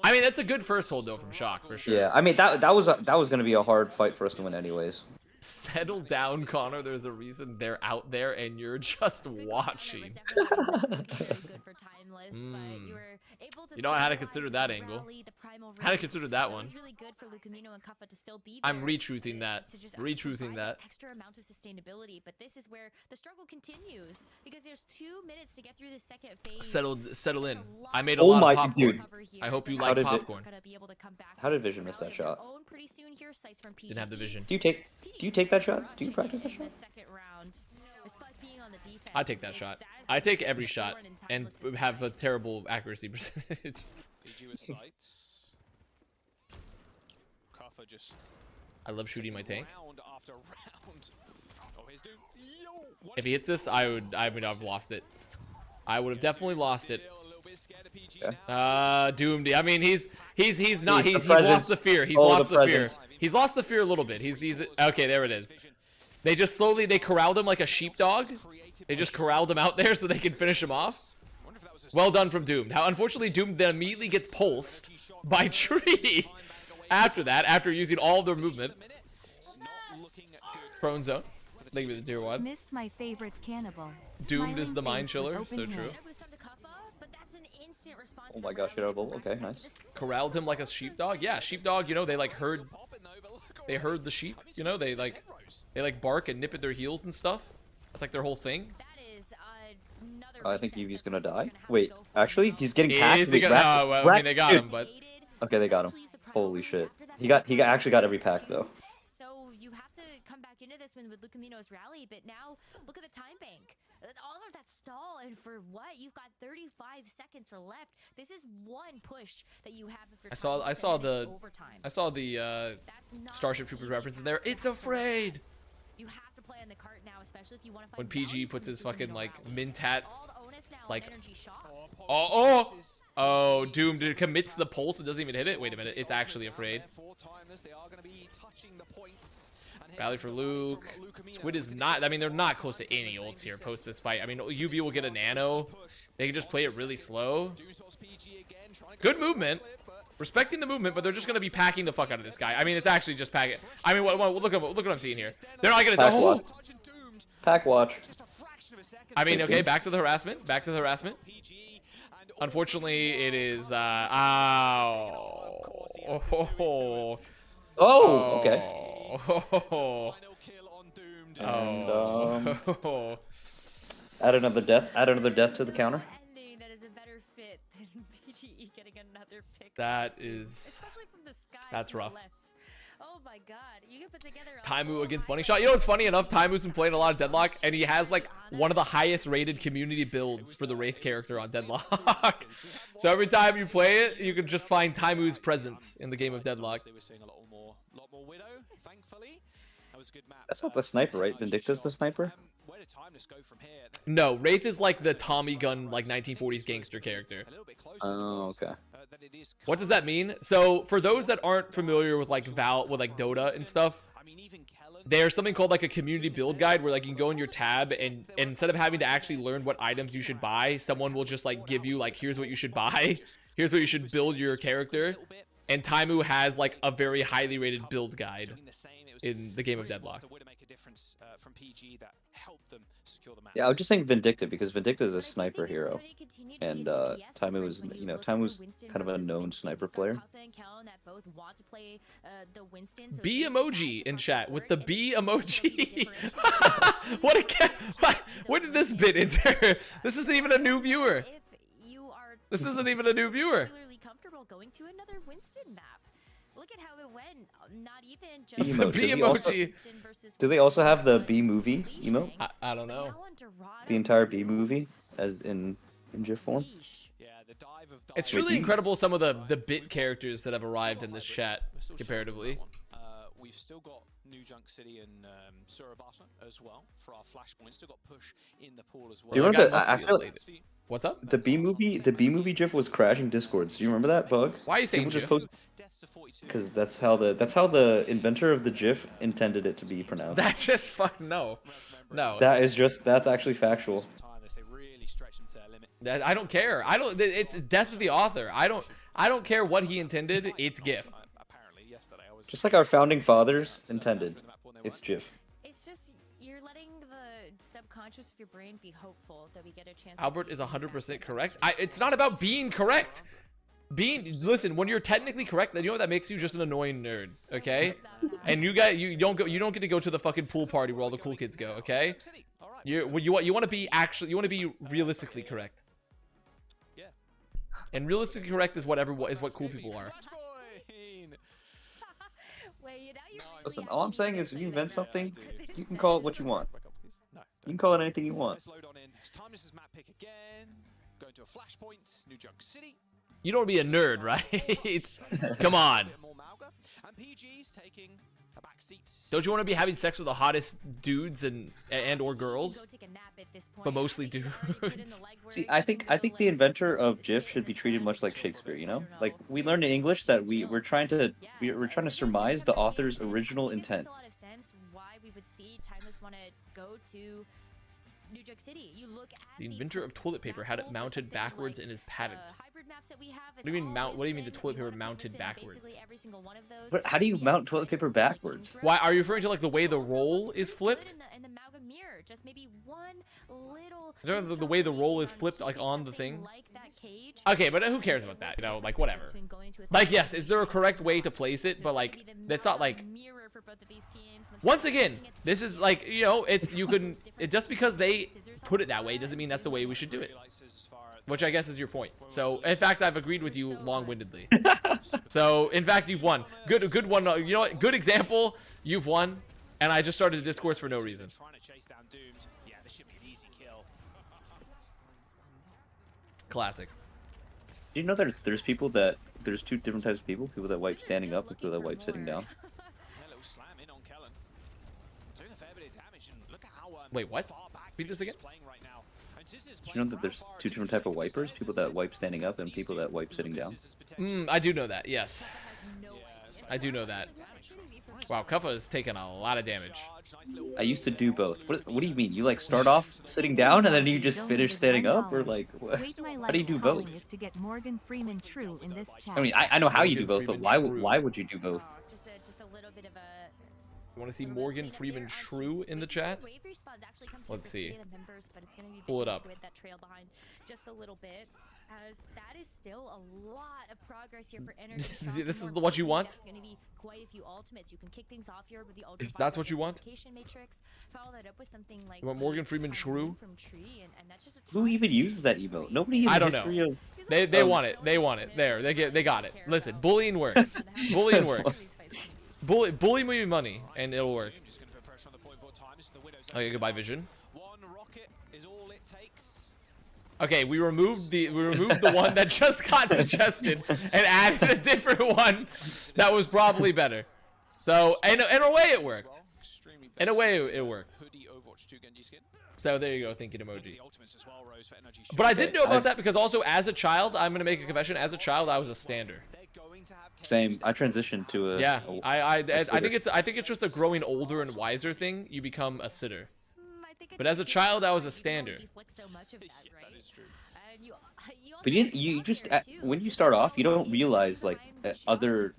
I mean, that's a good first hold though from Shock for sure. Yeah, I mean that was gonna be a hard fight for us to win anyways. Settle down, Connor. There's a reason they're out there and you're just watching. You know, I had to consider that angle. I had to consider that one. I'm retruthing that. Retruthing that. Extra amount of sustainability, but this is where the struggle continues because there's 2 minutes to get through the second phase. Settle in. I made a lot of popcorn. Dude. I hope you like popcorn. How did Vision miss that shot? Didn't have the vision. Do you take that shot? Do you practice that shot? I take that shot. I take every shot and have a terrible accuracy percentage. I love shooting my tank. If he hits this, I would have lost it. I would have definitely lost it. Doomed. I mean, he's lost the fear. He's lost the fear. He's lost the fear a little bit. He's okay. There it is. They just slowly corralled him like a sheepdog. They just corralled him out there so they can finish him off. Well done from Doomed. How unfortunately Doomed then immediately gets pulsed by Tree. After that, after using all of their movement. Prone zone. Thank you for the tier 1. Missed my favorite cannibal. Doomed is the mind chiller. So true. Oh my gosh, get out of bowl. Okay, nice. Corralled him like a sheepdog. Yeah, sheepdog. You know, they heard the sheep. You know, they bark and nip at their heels and stuff. That's like their whole thing. I think Eevee's gonna die. Wait, actually, he's getting packed. No, well, I mean, they got him, but okay, they got him. Holy shit. He actually got every pack though. So you have to come back into this one with Lucamino's rally, but now look at the time bank. All of that stall, and for what? You've got 35 seconds left. This is one push that you have. If I saw the Starship Troopers reference in there. It's afraid. You have to play on the cart now, especially if you want to fight. When PG puts his fucking mint hat, like, Doomed. It commits the pulse. It doesn't even hit it. Wait a minute. It's actually afraid. Rally for Luke. Squid is not. I mean, they're not close to any ults here post this fight. I mean, UB will get a nano. They can just play it really slow. Good movement. Respecting the movement, but they're just going to be packing the fuck out of this guy. I mean, it's actually just packing. I mean, look what I'm seeing here. They're not going to. Pack watch. I mean, okay, back to the harassment. Back to the harassment. Unfortunately, it is. Okay. And add another death to the counter. That is a better fit than PGE getting another pick. That is. That's rough. Oh my god, you can put together Taimu against Bunny Shot. You know what's funny enough? Taimu's been playing a lot of Deadlock, and he has like one of the highest rated community builds for the Wraith character on Deadlock. So every time you play it, you can just find Taimu's presence in the game of Deadlock. That's not the sniper, right? Vindicta's the sniper? No, Wraith is like the Tommy gun, like 1940s gangster character. Oh, okay. What does that mean? So for those that aren't familiar with like Dota and stuff, there's something called like a community build guide where like you can go in your tab and instead of having to actually learn what items you should buy, someone will just like give you like, here's what you should buy, here's what you should build your character. And Taimu has like a very highly rated build guide in the game of Deadlock. Yeah, I was just saying Vindicta because Vindicta is a sniper hero, and Taimu is, Taimu's kind of a known sniper player. B emoji in chat with the B emoji. What did this bit enter? This isn't even a new viewer. This isn't even a new viewer. Going to another Winston map. Look at how it went. Not even just the B emoji. Do they also have the B movie emote? I don't know. The entire B movie as in GIF form? It's truly incredible some of the bit characters that have arrived in this chat comparatively. We've still got New Junk City and Surabaya as well for our flashpoint. Still got push in the pool as well. Do you remember I feel like what's up? The B movie GIF was crashing Discords. Do you remember that, Bug? Why are you saying GIF? Because that's how the inventor of the GIF intended it to be pronounced. That's just no. That's actually factual. I don't care. It's death of the author. I don't care what he intended. It's GIF. Just like our founding fathers intended. It's Jif. It's just you're letting the subconscious of your brain be hopeful that we get a chance. Albert is 100% correct. It's not about being correct. Listen, when you're technically correct, you know what that makes you? Just an annoying nerd, okay? And you don't get to go to the fucking pool party where all the cool kids go, okay? You want to be realistically correct. Yeah. And realistically correct is what cool people are. Listen, all I'm saying is if you invent something, you can call it what you want. You can call it anything you want. You don't want to be a nerd, right? Come on. Don't you want to be having sex with the hottest dudes and or girls? But mostly dudes. See, I think the inventor of GIF should be treated much like Shakespeare, you know? Like we learned in English that we're trying to surmise the author's original intent. Makes a lot of sense why we would see Timeless want to go to New York City. You look at the inventor of toilet paper had it mounted backwards in his patent. Hybrid maps that we have, What do you mean mount? What do you mean the toilet paper mounted backwards? Every single one of those. But how do you mount toilet paper backwards? Why are you referring to like the way the roll is flipped? In the Malga mirror, just maybe one little. The way the roll is flipped like on the thing. Okay, but who cares about that? You know, like whatever. Like yes, is there a correct way to place it? But like that's not like. Once again, this is like just because they put it that way doesn't mean that's the way we should do it. Which I guess is your point. So in fact, I've agreed with you long-windedly. So in fact, you've won. Good one. You know what? Good example. You've won. And I just started a discourse for no reason. Classic. Do you know there's people there's two different types of people that wipe standing up and people that wipe sitting down? Wait, what? Read this again? Do you know that there's two different types of wipers? People that wipe standing up and people that wipe sitting down? I do know that, yes. I do know that. Wow, Kuffa has taken a lot of damage. I used to do both. What do you mean? You like start off sitting down and then you just finish standing up? Or like, how do you do both? To get Morgan Freeman true in this chat. I mean, I know how you do both, but why would you do both? Just a little bit of a. You want to see Morgan Freeman True in the chat? Let's see. Pull it up. That trail behind just a little bit, as that is still a lot of progress here for NRG. This is what you want? That's going to be quite a few ultimates. You can kick things off here with the ultra. That's what you want? Matrix. Follow that up with something like you want Morgan Freeman True? Who even uses that emote? Nobody. I don't know. They want it. They want it. There. They got it. Listen, bullying works. Bullying works. Bully me money and it'll work. Okay, goodbye, Vision. Okay, we removed the one that just got suggested and added a different one that was probably better. So in a way it worked. In a way it worked. So there you go, thinking emoji. But I didn't know about that because also as a child, I'm gonna make a confession. As a child, I was a stander. Same. I transitioned to a. Yeah, I think it's just a growing older and wiser thing. You become a sitter. But as a child, I was a stander. But you just when you start off, you don't realize like other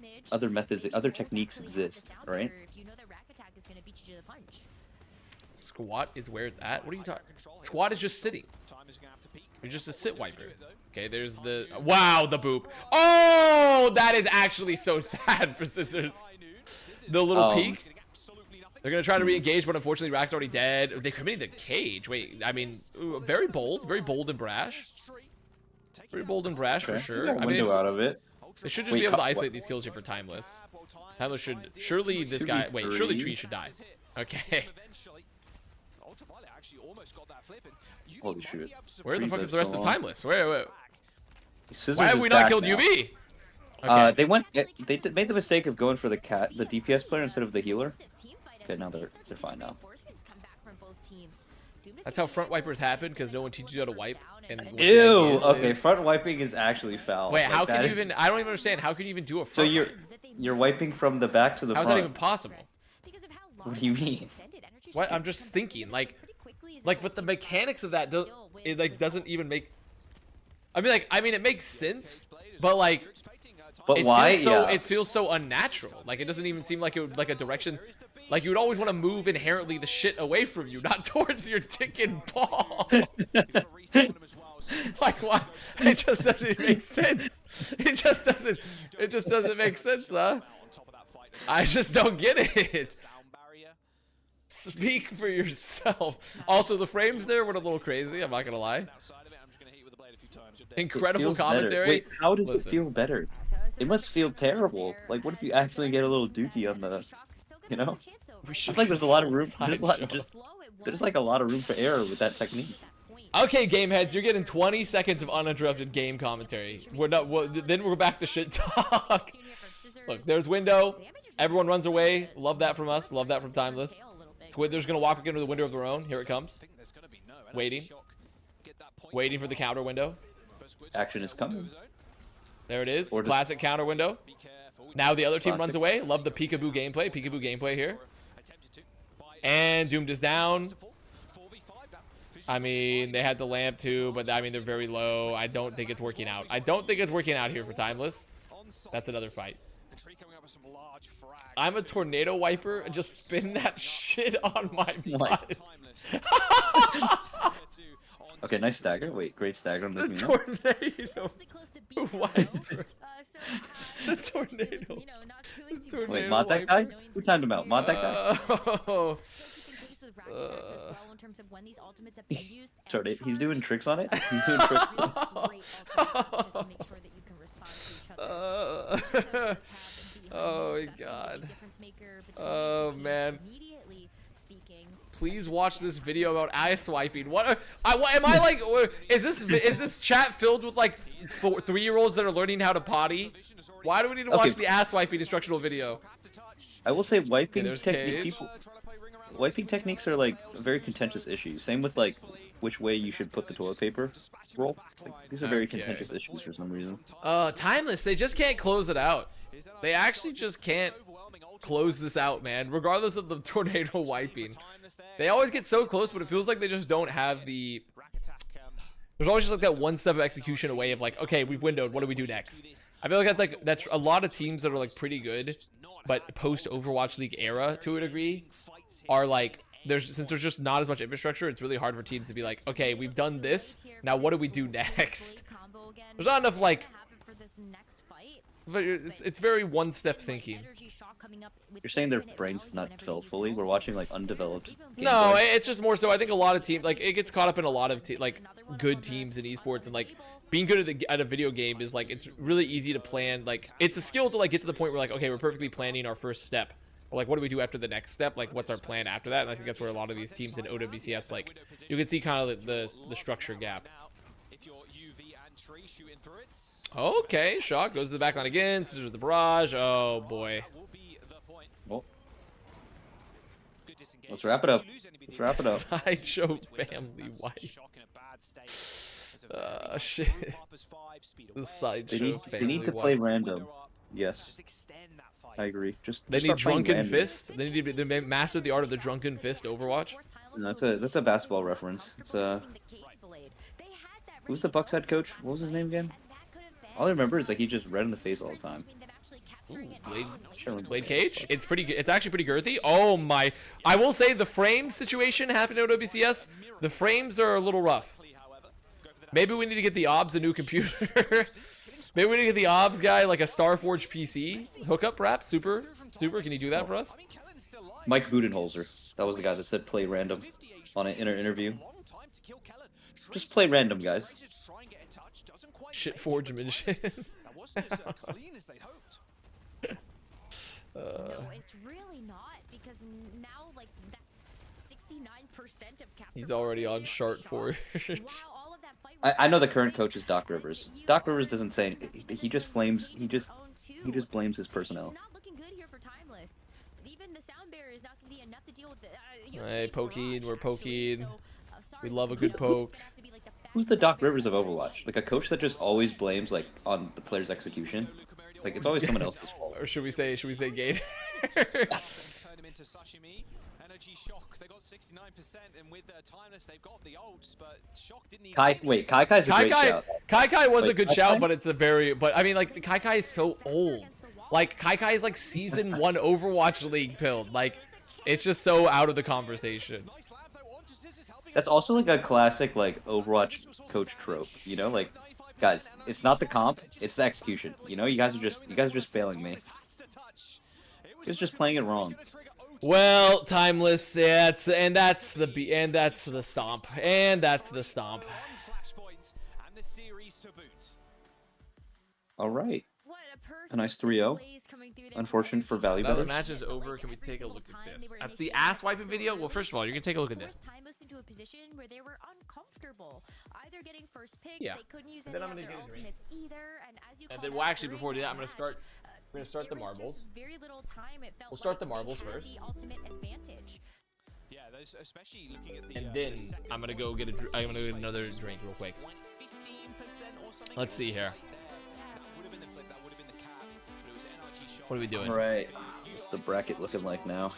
methods, other techniques exist, right? Squat is where it's at. What are you talking? Squat is just sitting. You're just a sit wiper. Okay, there's the wow, the boop. Oh, that is actually so sad for Scissors. The little peek. They're gonna try to re-engage, but unfortunately, Rack's already dead. They committed the cage. Wait, I mean, very bold and brash. Very bold and brash for sure. I mean, out of it. They should just be able to isolate these kills here for Timeless. Timeless should surely this guy. Wait, surely Tree should die. Okay. Holy shit. Where the fuck is the rest of Timeless? Where? Scissors Why have we not killed now. UB? Okay. They made the mistake of going for the DPS player instead of the healer. Okay, now they're fine now. That's how front wipers happen because no one teaches you how to wipe. And ew. Okay, front wiping is actually foul. Wait, how can you even? I don't even understand. How can you even do a front? So you're wiping from the back to the front. How's that even possible? What do you mean? What? I'm just thinking like, but the mechanics of that doesn't even make. I mean, it makes sense, but like, But it why? Feels so, yeah. It feels so unnatural. Like it doesn't even seem like it would like a direction. Like you would always want to move inherently the shit away from you, not towards your dick and ball. Like why? It just doesn't make sense. It just doesn't make sense, huh? I just don't get it. Speak for yourself. Also, the frames there went a little crazy. I'm not gonna lie. Incredible commentary. Wait, how does Listen. it feel better? It must feel terrible. Like, what if you actually get a little dookie on the, you know? I feel like there's a lot of room. There's like a lot of room for error with that technique. Okay, game heads, you're getting 20 seconds of uninterrupted game commentary. Then we're back to shit talk. Look, there's window. Everyone runs away. Love that from us. Love that from Timeless. There's gonna walk into the window of their own. Here it comes. Waiting. Waiting for the counter window. Action is coming. There it is. Classic counter window. Now the other team runs away. Love the peekaboo gameplay. Peekaboo gameplay here. And Doomed is down. I mean, they had the lamp too, but I mean, they're very low. I don't think it's working out. I don't think it's working out here for Timeless. That's another fight. I'm a tornado wiper and just spin that shit on my butt. Okay, nice stagger. Wait, great stagger on the tornado wiper. The tornado. Wait, mod that guy? Who timed him out? Mod that guy? He's doing tricks on it? He's doing tricks on it? Oh my god. Oh man. Please watch this video about eye swiping. What am I like? Is this chat filled with like 3-year-olds that are learning how to potty? Why do we need to watch the ass swiping instructional video? I will say wiping techniques are like a very contentious issue. Same with like which way you should put the toilet paper roll. Like, these are very contentious issues for some reason. Timeless. They just can't close it out. They actually just can't close this out, man. Regardless of the tornado wiping, they always get so close, but it feels like they just don't have the. There's always just like that one step of execution away of like, okay, we've windowed. What do we do next? I feel like that's a lot of teams that are like pretty good, but post Overwatch League era to a degree are like since there's just not as much infrastructure, it's really hard for teams to be like, okay, we've done this. Now what do we do next? There's not enough like. But it's very one-step thinking. You're saying their brains have not developed fully? We're watching like undeveloped gameplay. No, it's just more so I think a lot of teams like it gets caught up in a lot of like good teams in esports, and like being good at a video game is like it's really easy to plan. Like it's a skill to like get to the point where like, okay, we're perfectly planning our first step. Or like what do we do after the next step? Like what's our plan after that? And I think that's where a lot of these teams in OWCS like you can see kind of the structure gap. Okay, Shock goes to the back line again. Scissors the barrage. Oh boy. Well, let's wrap it up. Let's wrap it up. Sideshow family wife. Shit. The sideshow family. They need to play random. Yes. I agree. They need drunken fist. They need to master the art of the drunken fist. Overwatch. No, that's a basketball reference. It's who's the Bucks head coach? What was his name again? All I remember is like he just red in the face all the time. Ooh, Blade Cage. It's pretty. It's actually pretty girthy. Oh my! I will say the frame situation happened at OWCS. The frames are a little rough. Maybe we need to get the OBS a new computer. Maybe we need to get the OBS guy like a Starforge PC hookup, perhaps. Super. Can you do that for us? Mike Budenholzer. That was the guy that said play random on an interview. Just play random, guys. Shit Forge mission. No, it's really not, because now like that's 69% of capture. He's already on Shart Forge. I know the current coach is Doc Rivers. Doc Rivers doesn't say anything. He just flames. He just blames his personnel. It's not looking good here for Timeless. Even the sound barrier is not going to be enough to deal with the. Hey, poking. We're poking. We love a good poke. Who's the Doc Rivers of Overwatch? Like a coach that just always blames like on the player's execution. Like it's always someone else's fault. Or should we say Gator? NRG Shock, they got 69%, and with their timeless, they've got the ults, but Shock didn't even... Wait, Kaikai's a great shout. Kaikai was a good Kai shout, Kai? but it's a very... But, I mean, like, Kaikai is so old. Like, Kaikai is, like, Season 1 Overwatch League build. Like, it's just so out of the conversation. That's also, like, a classic, like, Overwatch coach trope, you know? Like, guys, it's not the comp, it's the execution. You know, you guys are just failing me. You're just playing it wrong. Well, timeless, yeah, and that's the stomp, and that's the stomp. All right, a nice 3-0. Unfortunate for value Now the bettors. match is over. Can we take a look at this? At the ass wiping video? Well, first of all, you can take a look at this. Into a position where they were uncomfortable, either getting first picks, Yeah. they couldn't use And any then I'm of gonna their get a drink. ultimates either. And as you And called then, well, out actually, before we do that, I'm gonna during start. We're gonna start the there was marbles. just very little time. It felt We'll start like the marbles they had first. the ultimate advantage. Yeah, those, especially looking at the... And then I'm gonna go get I'm gonna get another drink real quick. Let's see here. What are we doing? All right, what's the bracket looking like now?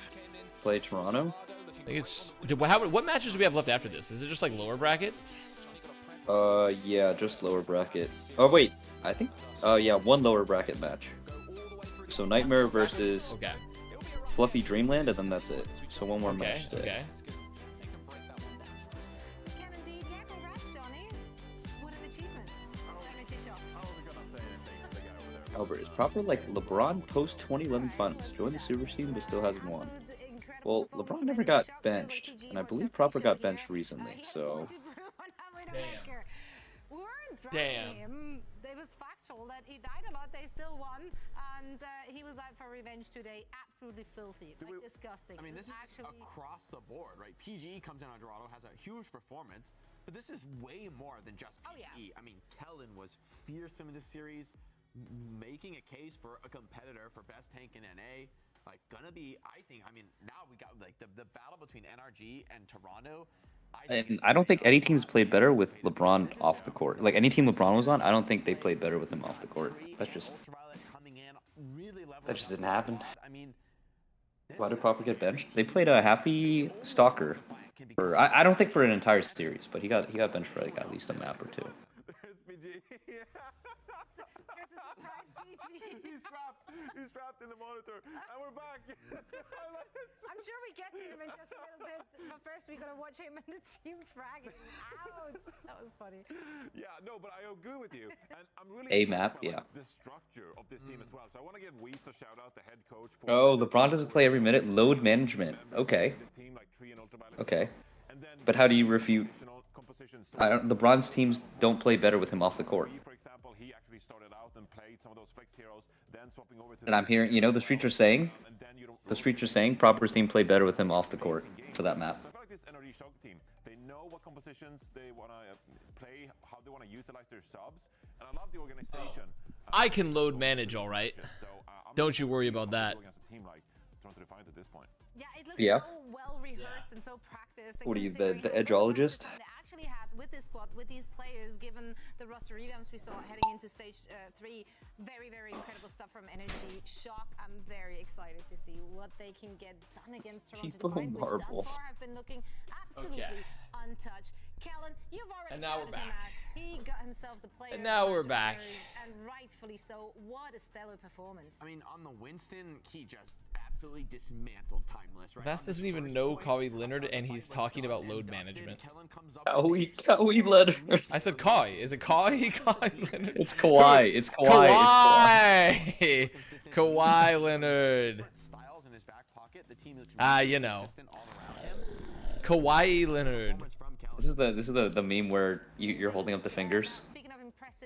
Play Toronto. I think it's. What matches do we have left after this? Is it just like lower bracket? Yeah, just lower bracket. Oh wait, I think. Yeah, one lower bracket match. So Nightmare versus Fluffy Dreamland, and then that's it. So one more match today. Okay. Can indeed. Yeah, congrats, Johnny. What an achievement. Energy Shock. Albert, is proper like LeBron post 2011 finals. Joined the Super Team but still hasn't won. Well, LeBron never got benched, and I believe proper got benched recently. So. Damn. It was factual that he died a lot. They still won, and he was out for revenge today. Absolutely filthy, like disgusting. I mean, this is across the board, right? PG comes in on Dorado, has a huge performance, but this is way more than just PG. Oh, yeah. I mean, Kellen was fearsome in this series, making a case for a competitor for best tank in NA. Like, gonna be, I think, I mean, now we got like the battle between NRG and Toronto. And I don't think any teams played better with LeBron off the court. Like any team LeBron was on, I don't think they played better with him off the court. That just didn't happen. Why did Proper get benched? They played a Happy Stalker. For I don't think for an entire series, but he got benched for like at least a map or two. He's trapped in the monitor, and we're back. I'm sure we get to him in just a little bit, but first we gotta watch him and the team fragging out. That was funny. Yeah, no, but I agree with you, and I'm really A map, about, yeah. the structure of this team as well. So I want to give Wheats a shout out, the head coach. For Oh, LeBron doesn't play every minute. Load management. Okay. Okay. But how do you refute? LeBron's teams don't play better with him off the court. For example, he actually started out and played some of those flex heroes, then swapping over to. And I'm hearing, you know, the streets are saying Proper's team played better with him off the court for that map. So I feel like this NRG Shock team, they know what compositions they want to play, how they want to utilize their subs, and I love the organization. I can load manage, all right. So, Don't you worry about that. against a team like Toronto Defiant at this point. Yeah, it looks Yeah. so well rehearsed and so practiced. And What are you, considering the how much edgeologist? time they actually had with this squad, with these players, given the roster revamps we saw heading into stage 3. Very, very incredible stuff from Energy Shock. I'm very excited to see what they can get done against Toronto People Defiant, which thus marble. far have been looking absolutely untouched. Kellen, you've already And now we're shouted him back. out. He got himself the player. And now of we're the back. series, and rightfully so. What a stellar performance. I mean, on the Winston, he just absolutely dismantled Timeless, right? Vast doesn't even know Kawhi Leonard, and he's talking about load management. Kawhi Leonard. I said Kawhi. Is it Kawhi? Kawhi Leonard. It's Kawhi. It's Kawhi. Kawhi. Kawhi Leonard. You know. Kawhi Leonard. This is the meme where you're holding up the fingers.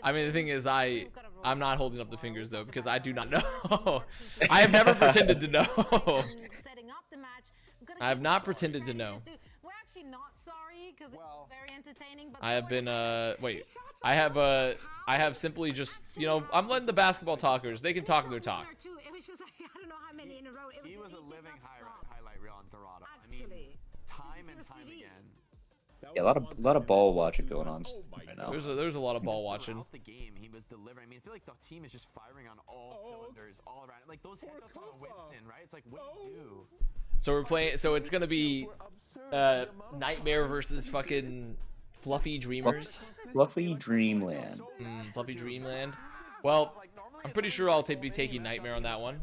I mean, the thing is, I'm not holding up the fingers though because I do not know. I have never pretended to know. I have not pretended to know. We're actually not sorry because it was very entertaining. But I have been wait. I have simply just, you know, I'm letting the basketball talkers. They can talk their talk. It was just like, I don't know how many in a row. He was a living highlight reel on Dorado. I mean, time and time again. Yeah, a lot of ball watching going on right now. There's a lot of ball watching. Throughout the game, he was delivering. I mean, I feel like the team is just firing on all cylinders all around. Like those headshots on Winston, right? It's like, what do you do? So we're playing. So it's gonna be Nightmare versus fucking Fluffy Dreamers. Fluffy Dreamland. Fluffy Dreamland. Well, I'm pretty sure I'll be taking Nightmare on that one.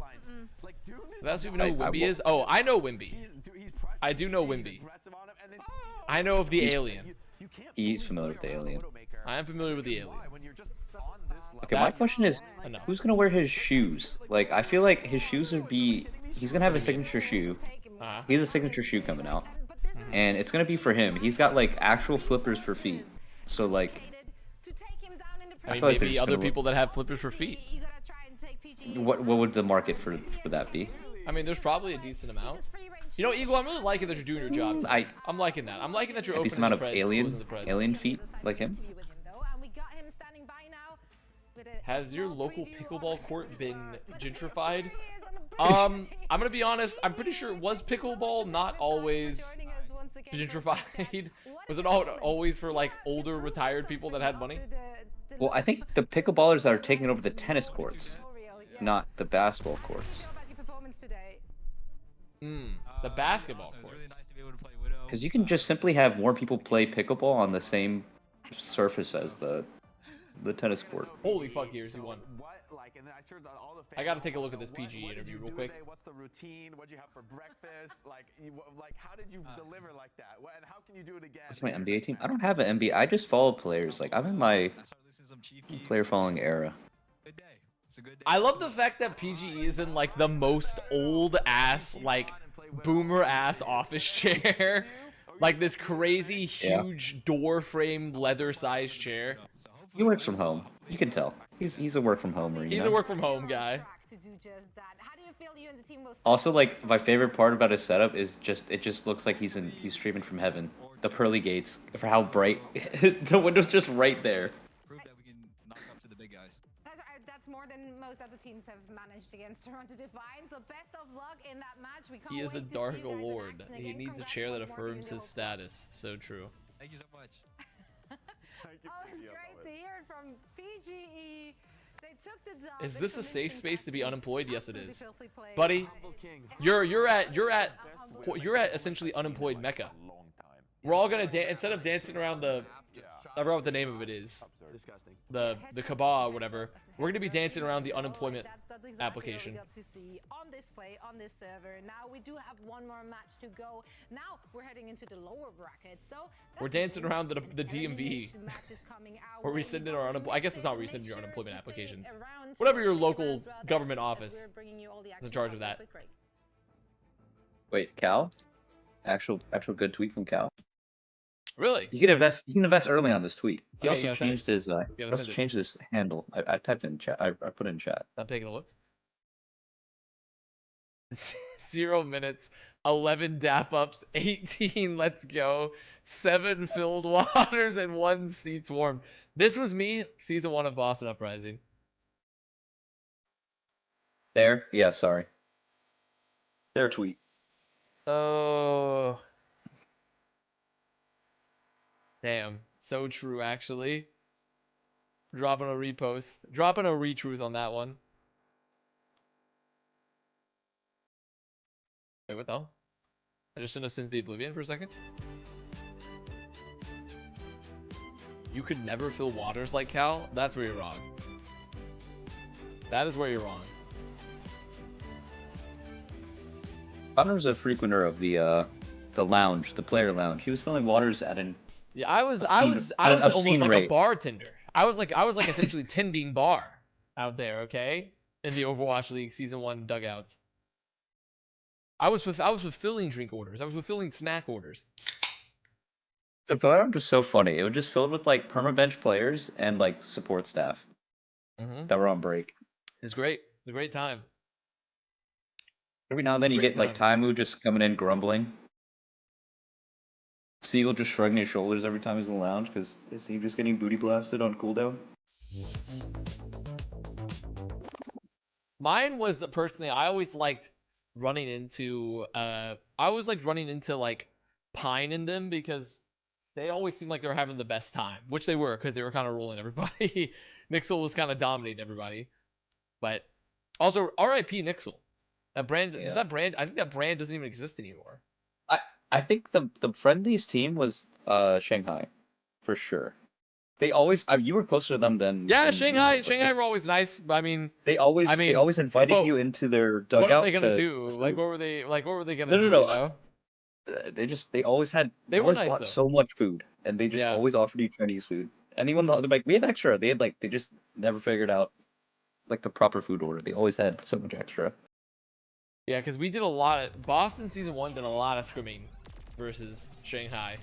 That's even know who Wimby is. Oh, I know Wimby. I do know Wimby. I know of the alien. He's familiar with the alien. I am familiar with the alien. Okay, my question is, who's gonna wear his shoes? Like, I feel like his shoes would be. He's gonna have a signature shoe. He has a signature shoe coming out, and it's gonna be for him. He's got like actual flippers for feet. So like, I mean, maybe other people that have flippers for feet. What would the market for that be? I mean, there's probably a decent amount. You know, Eagle, I'm really liking that you're doing your job. I'm liking that. I'm liking that you're opening a decent amount of the alien feet like him. Has your local pickleball court been gentrified? I'm gonna be honest. I'm pretty sure was pickleball not always gentrified. Was it always for like older retired people that had money? Well, I think the pickleballers that are taking over the tennis courts, not the basketball courts. The basketball courts. Because you can just simply have more people play pickleball on the same surface as the tennis court. Holy fuck, here's you won. I gotta take a look at this PG interview real quick. What's the routine? What'd you have for breakfast? Like how did you deliver like that? And how can you do it again? What's my NBA team? I don't have an NBA. I just follow players. Like, I'm in my player following era. I love the fact that PGE is in like the most old ass, like boomer ass office chair. Like this crazy huge door frame leather sized chair. He works from home. You can tell. He's a work from homer. He's a work from home guy. Also, like, my favorite part about his setup is it just looks like he's streaming from heaven. The pearly gates, for how bright the window's just right there. That's more than most other teams have managed against Toronto Define. So best of luck in that match. We can't He is a wait to dark see you guys in lord. action He again. needs a Congrats chair that once more, affirms Team his Eagle. status. So true. Thank you so much. Oh, it's great to hear it from PGE. They took the dub. Is this a safe space to be unemployed? Yes, it Absolutely is. filthy play. Buddy, you're at essentially unemployed Mecca. We're all gonna instead of dancing around I forgot what the name of it is. The Kaaba or whatever. We're gonna be dancing around the unemployment That's exactly application. what we got to see on this play, on this server. Now we do have one more match to go. Now we're heading into the lower bracket. So We're dancing around the DMV. Or rescinding our I guess it's not rescinding your unemployment applications. Whatever your local government office is in charge of that. Wait, Cal? Actual good tweet from Cal. Really? You can invest early on this tweet. He Okay, also changed his send it. handle. I typed it in chat. I put it in chat. I'm taking a look. 0 minutes, 11 dap ups, 18 let's go, 7 filled waters, and 1 seats warm. This was me, season 1 of Boston Uprising. There? Yeah, sorry. Their tweet. Oh. Damn. So true, actually. Dropping a repost. Dropping a retruth on that one. Wait, what the hell? I just innocent the oblivion for a second. You could never fill waters like Cal? That's where you're wrong. That is where you're wrong. Connor's a frequenter of the lounge, the player lounge. He was filling waters at an Yeah, I was almost obscene like rate. a bartender. I was like essentially tending bar out there, okay? In the Overwatch League Season 1 dugouts. I was fulfilling drink orders. I was fulfilling snack orders. The player lounge was so funny. It was just filled with like permabench players and like support staff that were on break. It's great. It's a great time. Every now and then you Great get like Taimu just coming in grumbling. Seagull just shrugging his shoulders every time he's in the lounge because is he just getting booty blasted on cooldown? Mine was personally, I always liked running into like Pine in them because they always seemed like they were having the best time, which they were because they were kind of rolling everybody. Nixel was kind of dominating everybody, but also R.I.P. Nixel. That brand Yeah. is that brand. I think that brand doesn't even exist anymore. I think the friendliest team was Shanghai, for sure. They always you were closer to them than Yeah, than Shanghai. but Shanghai were always nice, but I mean, they always invited well, you into their what are dugout they gonna to do? Like, what were they gonna No, do? no, You no. know? They always They were always nice bought though. so much food, and they just Yeah. always offered you Chinese food. Anyone they're like, we have extra. They had they just never figured out like the proper food order. They always had so much extra. Yeah, because we did a lot of Boston season 1 did a lot of scrimming versus Shanghai.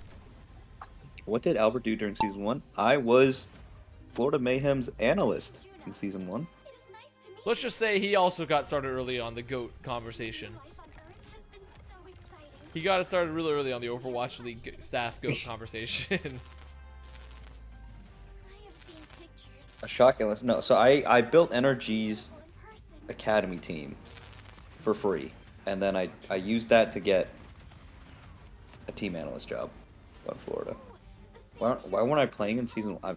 What did Albert do during season 1? I was Florida Mayhem's analyst in season 1. Let's just say he also got started early on the GOAT conversation. He got it started really early on the Overwatch League staff GOAT conversation. A shock analyst. No, so I built NRG's academy team for free, and then I used that to get a team analyst job in Florida. Why weren't I playing in season 1?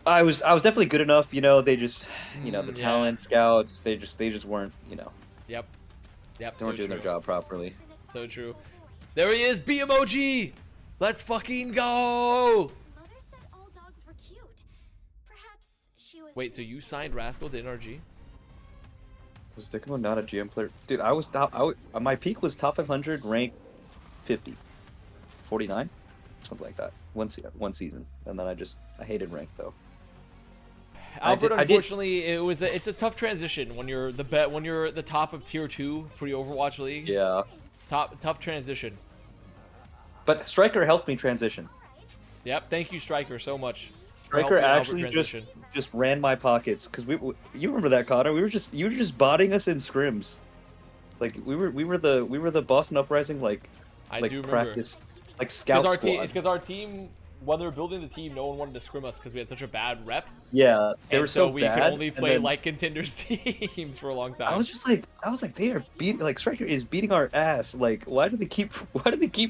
I was definitely good enough, they just, the talent scouts, they just weren't, Yep. They weren't doing their job properly. So true. There he is, BMOG! Let's fucking go! Wait, so you signed Rascal to NRG? Was Dicamo not a GM player? Dude, I was my peak was top 500, rank 50. 49? Something like that. One season. And then I hated rank though. Albert, unfortunately, it's a tough transition when you're the top of tier 2 for the Overwatch League. Yeah. Tough transition. But Striker helped me transition. Yep, thank you, Striker, so much. Striker actually just ran my pockets because you remember that, Connor? You were just botting us in scrims. Like we were the Boston Uprising like do practice remember. Like scout squad. It's because our team, when they were building the team, no one wanted to scrim us because we had such a bad rep. Yeah, they were so we bad. could only play like contenders teams for a long time. I was like, they are beating, like Striker is beating our ass. Like, why do they keep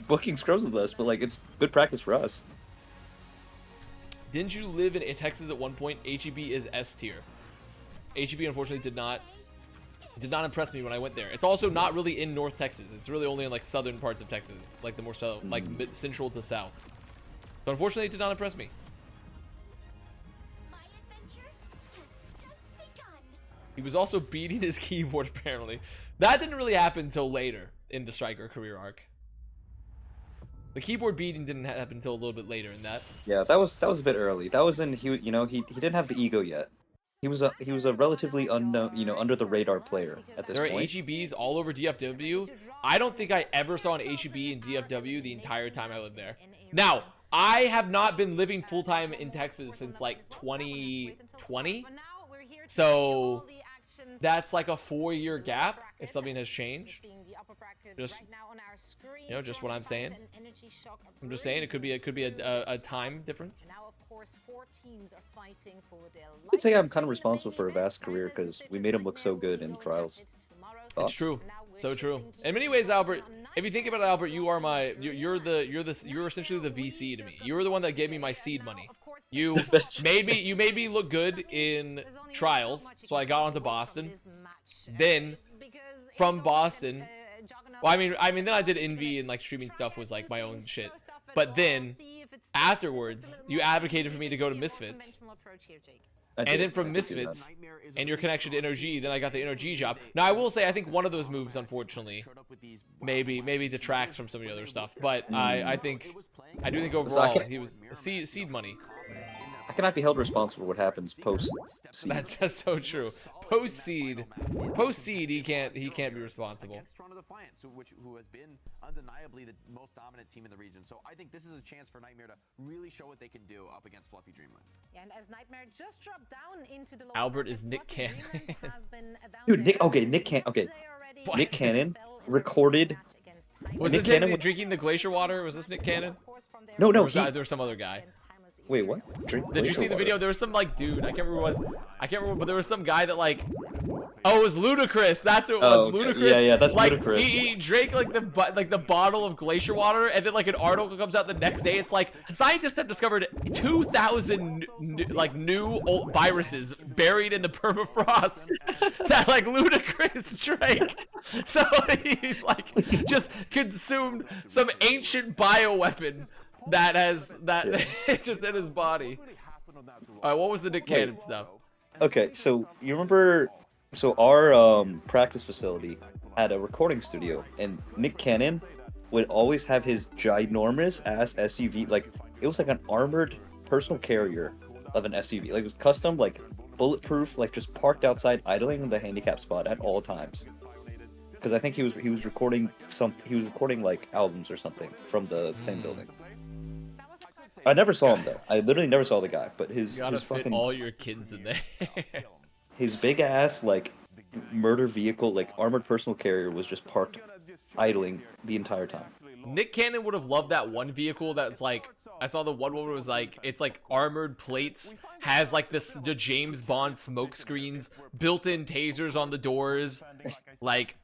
booking scrims with us? But like, it's good practice for us. Didn't you live in Texas at one point? HEB is S tier. HEB unfortunately did not impress me when I went there. It's also not really in North Texas. It's really only in like southern parts of Texas, like the more south, like central to south. So unfortunately, it did not impress me. He was also beating his keyboard apparently. That didn't really happen until later in the Striker career arc. The keyboard beating didn't happen until a little bit later in that. Yeah, that was a bit early. That was in he didn't have the ego yet. He was a relatively unknown, under the radar player at this point. There are HEBs all over DFW. I don't think I ever saw an HEB in DFW the entire time I lived there. Now, I have not been living full-time in Texas since like 2020. So that's like a 4-year gap if something has changed. Just what I'm saying. I'm just saying it could be a time difference. I'd say I'm kind of responsible for Avast's career because we made him look so good in trials. It's true, so true. In many ways, Albert, if you think about it, Albert, you are you're essentially the VC to me. You were the one that gave me my seed money. You made me look good in trials, so I got onto Boston. Then from Boston, well, I mean, then I did Envy and like streaming stuff was like my own shit. But then afterwards, you advocated for me to go to Misfits. And then from Misfits and your connection to NRG, then I got the NRG job. Now I will say I think one of those moves, unfortunately, maybe detracts from some of the other stuff. But I do think overall he was seed money. I cannot be held responsible for what happens post-seed. That's so true. Post-seed, he can't be responsible. Who has been undeniably the most dominant team in the region. So I think this is a chance for Nightmare to really show what they can do up against Fluffy Dreamland. Yeah, and as Nightmare just dropped down into the Albert is Nick Cannon. Dude, Nick Cannon recorded. Was this him drinking the glacier water? Was this Nick Cannon? No, there was some other guy. Wait, what? Did you see the video? There was some like dude, I can't remember what it was. I can't remember, but there was some guy that like, oh, it was Ludacris. That's who it was. Okay. Ludacris. Yeah, that's like, Ludacris. He drank like the bottle of glacier water, and then like an article comes out the next day. It's like scientists have discovered 2,000 new old viruses buried in the permafrost that like Ludacris drank. So he's like just consumed some ancient bioweapon that it's just in his body. Alright, what was the Nick Cannon stuff? Okay, so you remember, so our practice facility had a recording studio, and Nick Cannon would always have his ginormous ass SUV, like it was like an armored personal carrier of an SUV, like it was custom, like bulletproof, like just parked outside idling in the handicap spot at all times. Because I think he was recording like albums or something from the same building. I never saw him though. I literally never saw the guy, but his You gotta his fit fucking all your kids in there. his big ass like murder vehicle, like armored personal carrier, was just parked idling the entire time. Nick Cannon would have loved that one vehicle that's like, I saw the one where it was like, it's like armored plates, has like the James Bond smoke screens, built-in tasers on the doors, like,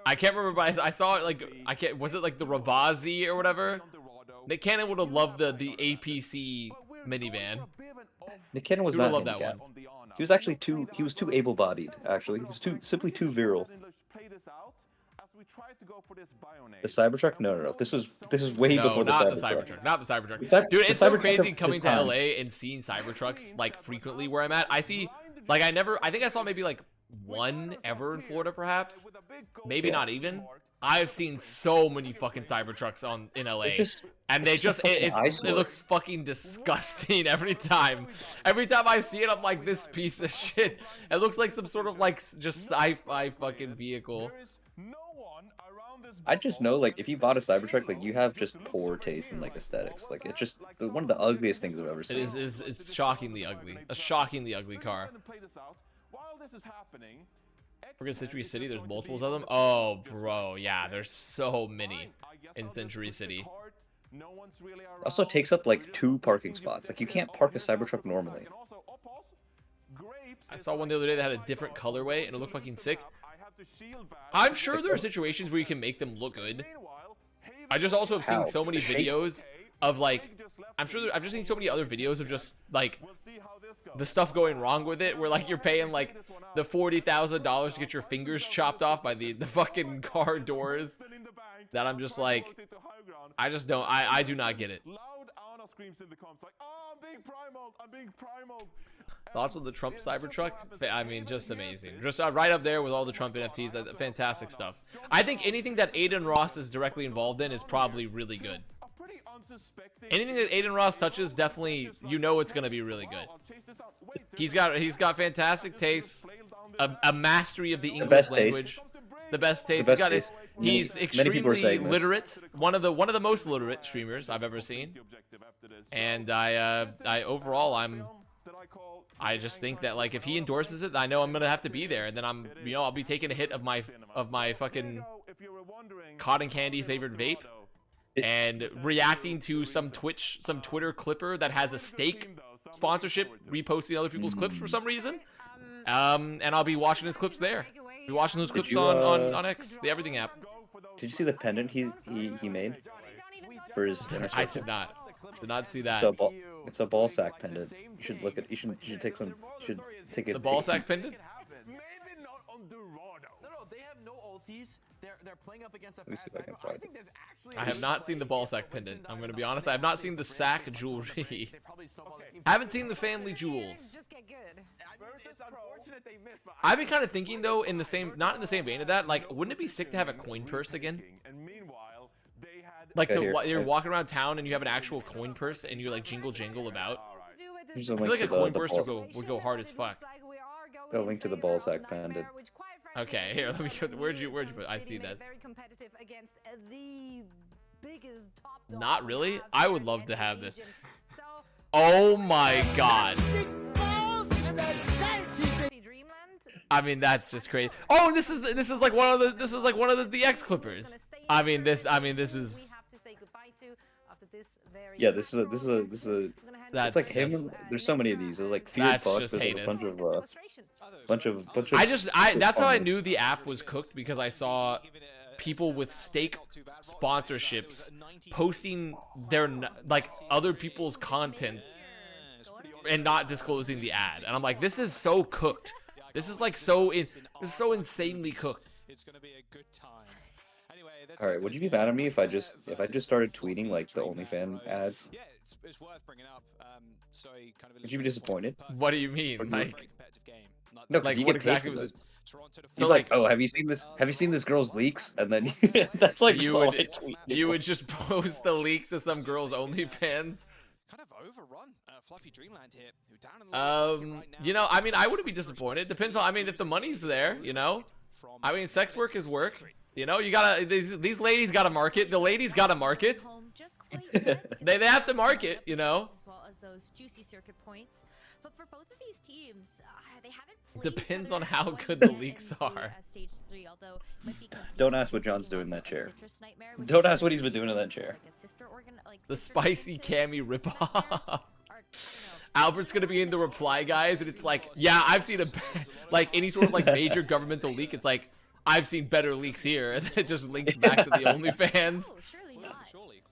I can't remember, but I saw it like, was it like the Ravazi or whatever? Nick Cannon would have loved the APC minivan. Nick Cannon was not handicapped. He was actually too able-bodied, actually. He was simply too virile. The Cybertruck? No. This was way before the Cybertruck. Not the Cybertruck. Dude, it's so crazy coming to LA and seeing Cybertrucks like frequently where I'm at. I see, like, I think I saw maybe like one ever in Florida, perhaps. Maybe not even. I've seen so many fucking Cybertrucks in LA, and it looks fucking disgusting every time. Every time I see it, I'm like, this piece of shit. It looks like some sort of like just sci-fi fucking vehicle. I just know, like, if you bought a Cybertruck, like, you have just poor taste in like aesthetics. Like, it's just one of the ugliest things I've ever seen. It's shockingly ugly. A shockingly ugly car. We're in Century City, there's multiples of them. Oh, bro, yeah, there's so many in Century City. It also takes up like 2 parking spots. Like, you can't park a Cybertruck normally. I saw one the other day that had a different colorway and it looked fucking sick. I'm sure there are situations where you can make them look good. I just also have seen so many videos of like, I've just seen so many other videos of just like the stuff going wrong with it, where like you're paying like the $40,000 to get your fingers chopped off by the fucking car doors, that I'm just like, I do not get it. Thoughts on the Trump Cybertruck? I mean, just amazing. Just right up there with all the Trump NFTs. Fantastic stuff. I think anything that Aiden Ross is directly involved in is probably really good. Anything that Aiden Ross touches, definitely, you know it's going to be really good. He's got fantastic taste, a mastery of the English language. The best taste. He's extremely literate. One of the most literate streamers I've ever seen. And I overall, I just think that like if he endorses it, I know I'm gonna have to be there, and then I'll be taking a hit of my fucking cotton candy favorite vape, and reacting to some Twitter clipper that has a steak sponsorship reposting other people's clips for some reason. And I'll be watching his clips there. Be watching those clips on X, the Everything app. Did you see the pendant he made for his interception? I did not. Did not see that. It's a ball sack pendant. You should look at. You should take some. You should take it. The ball sack pendant. Maybe not on Dorado. No, they have no ultis. They're playing up against a fast see if I can find it. I have not seen the ball sack pendant. I'm gonna be honest. I have not seen the sack jewelry. I haven't seen the family jewels. I've been kind of thinking though, not in the same vein of that. Like, wouldn't it be sick to have a coin purse again? Like you're walking around town and you have an actual coin purse and you're like jingle about. I feel like a coin purse would go hard as fuck. Go link to the ball sack pendant. Okay, here, let me go. Where'd you put it? I see that. Not really. I would love to have this. Oh my god. I mean, that's just crazy. Oh, this is like one of the X clippers. I mean this is Yeah, this is a. That's It's like him. just- There's so many of these. There's like Fear That's Puck. just There's like a heinous. bunch of. That's how I knew the app was cooked, because I saw people with stake sponsorships posting their like other people's content and not disclosing the ad, and I'm like, this is so cooked. This is like this is so insanely cooked. It's gonna be a good time. Anyway, All right, would you be mad at me if I just started tweeting like the OnlyFans ads? Yeah, it's worth bringing up. So kind of Would you be disappointed? What do you mean? Or do Like, competitive game. No, 'cause like you what get paid exactly for was this. it? Toronto to So, You're like, like- oh, have you seen this? Have you seen this girl's leaks? And then that's like You all would- I tweet. You would just post the leak to some girl's OnlyFans? kind of overrun Fluffy Dreamland here, who down in the league right now. You know, I mean, I wouldn't be disappointed. Depends on, I mean, if the money's there, you know. I mean, sex work is work. You know, you gotta, these ladies gotta market. The ladies gotta market. They have to market, you know. As well as those juicy circuit points. But for both of these teams, they haven't played Depends each other on how quite good the yet leaks in blue are. as stage 3, although it might be Don't confusing ask what with John's the doing in loss that of chair. Citrus Nightmare, which Don't is ask what he's been like doing in that chair. a sister like The sister spicy organ to Cammy Citrus Nightmare. ripoff. Or, Albert's gonna be in the reply, guys, and it's like, yeah, I've seen like any sort of like major governmental leak. It's like, I've seen better leaks here, and then it just links back to the OnlyFans. Oh, surely not. Surely,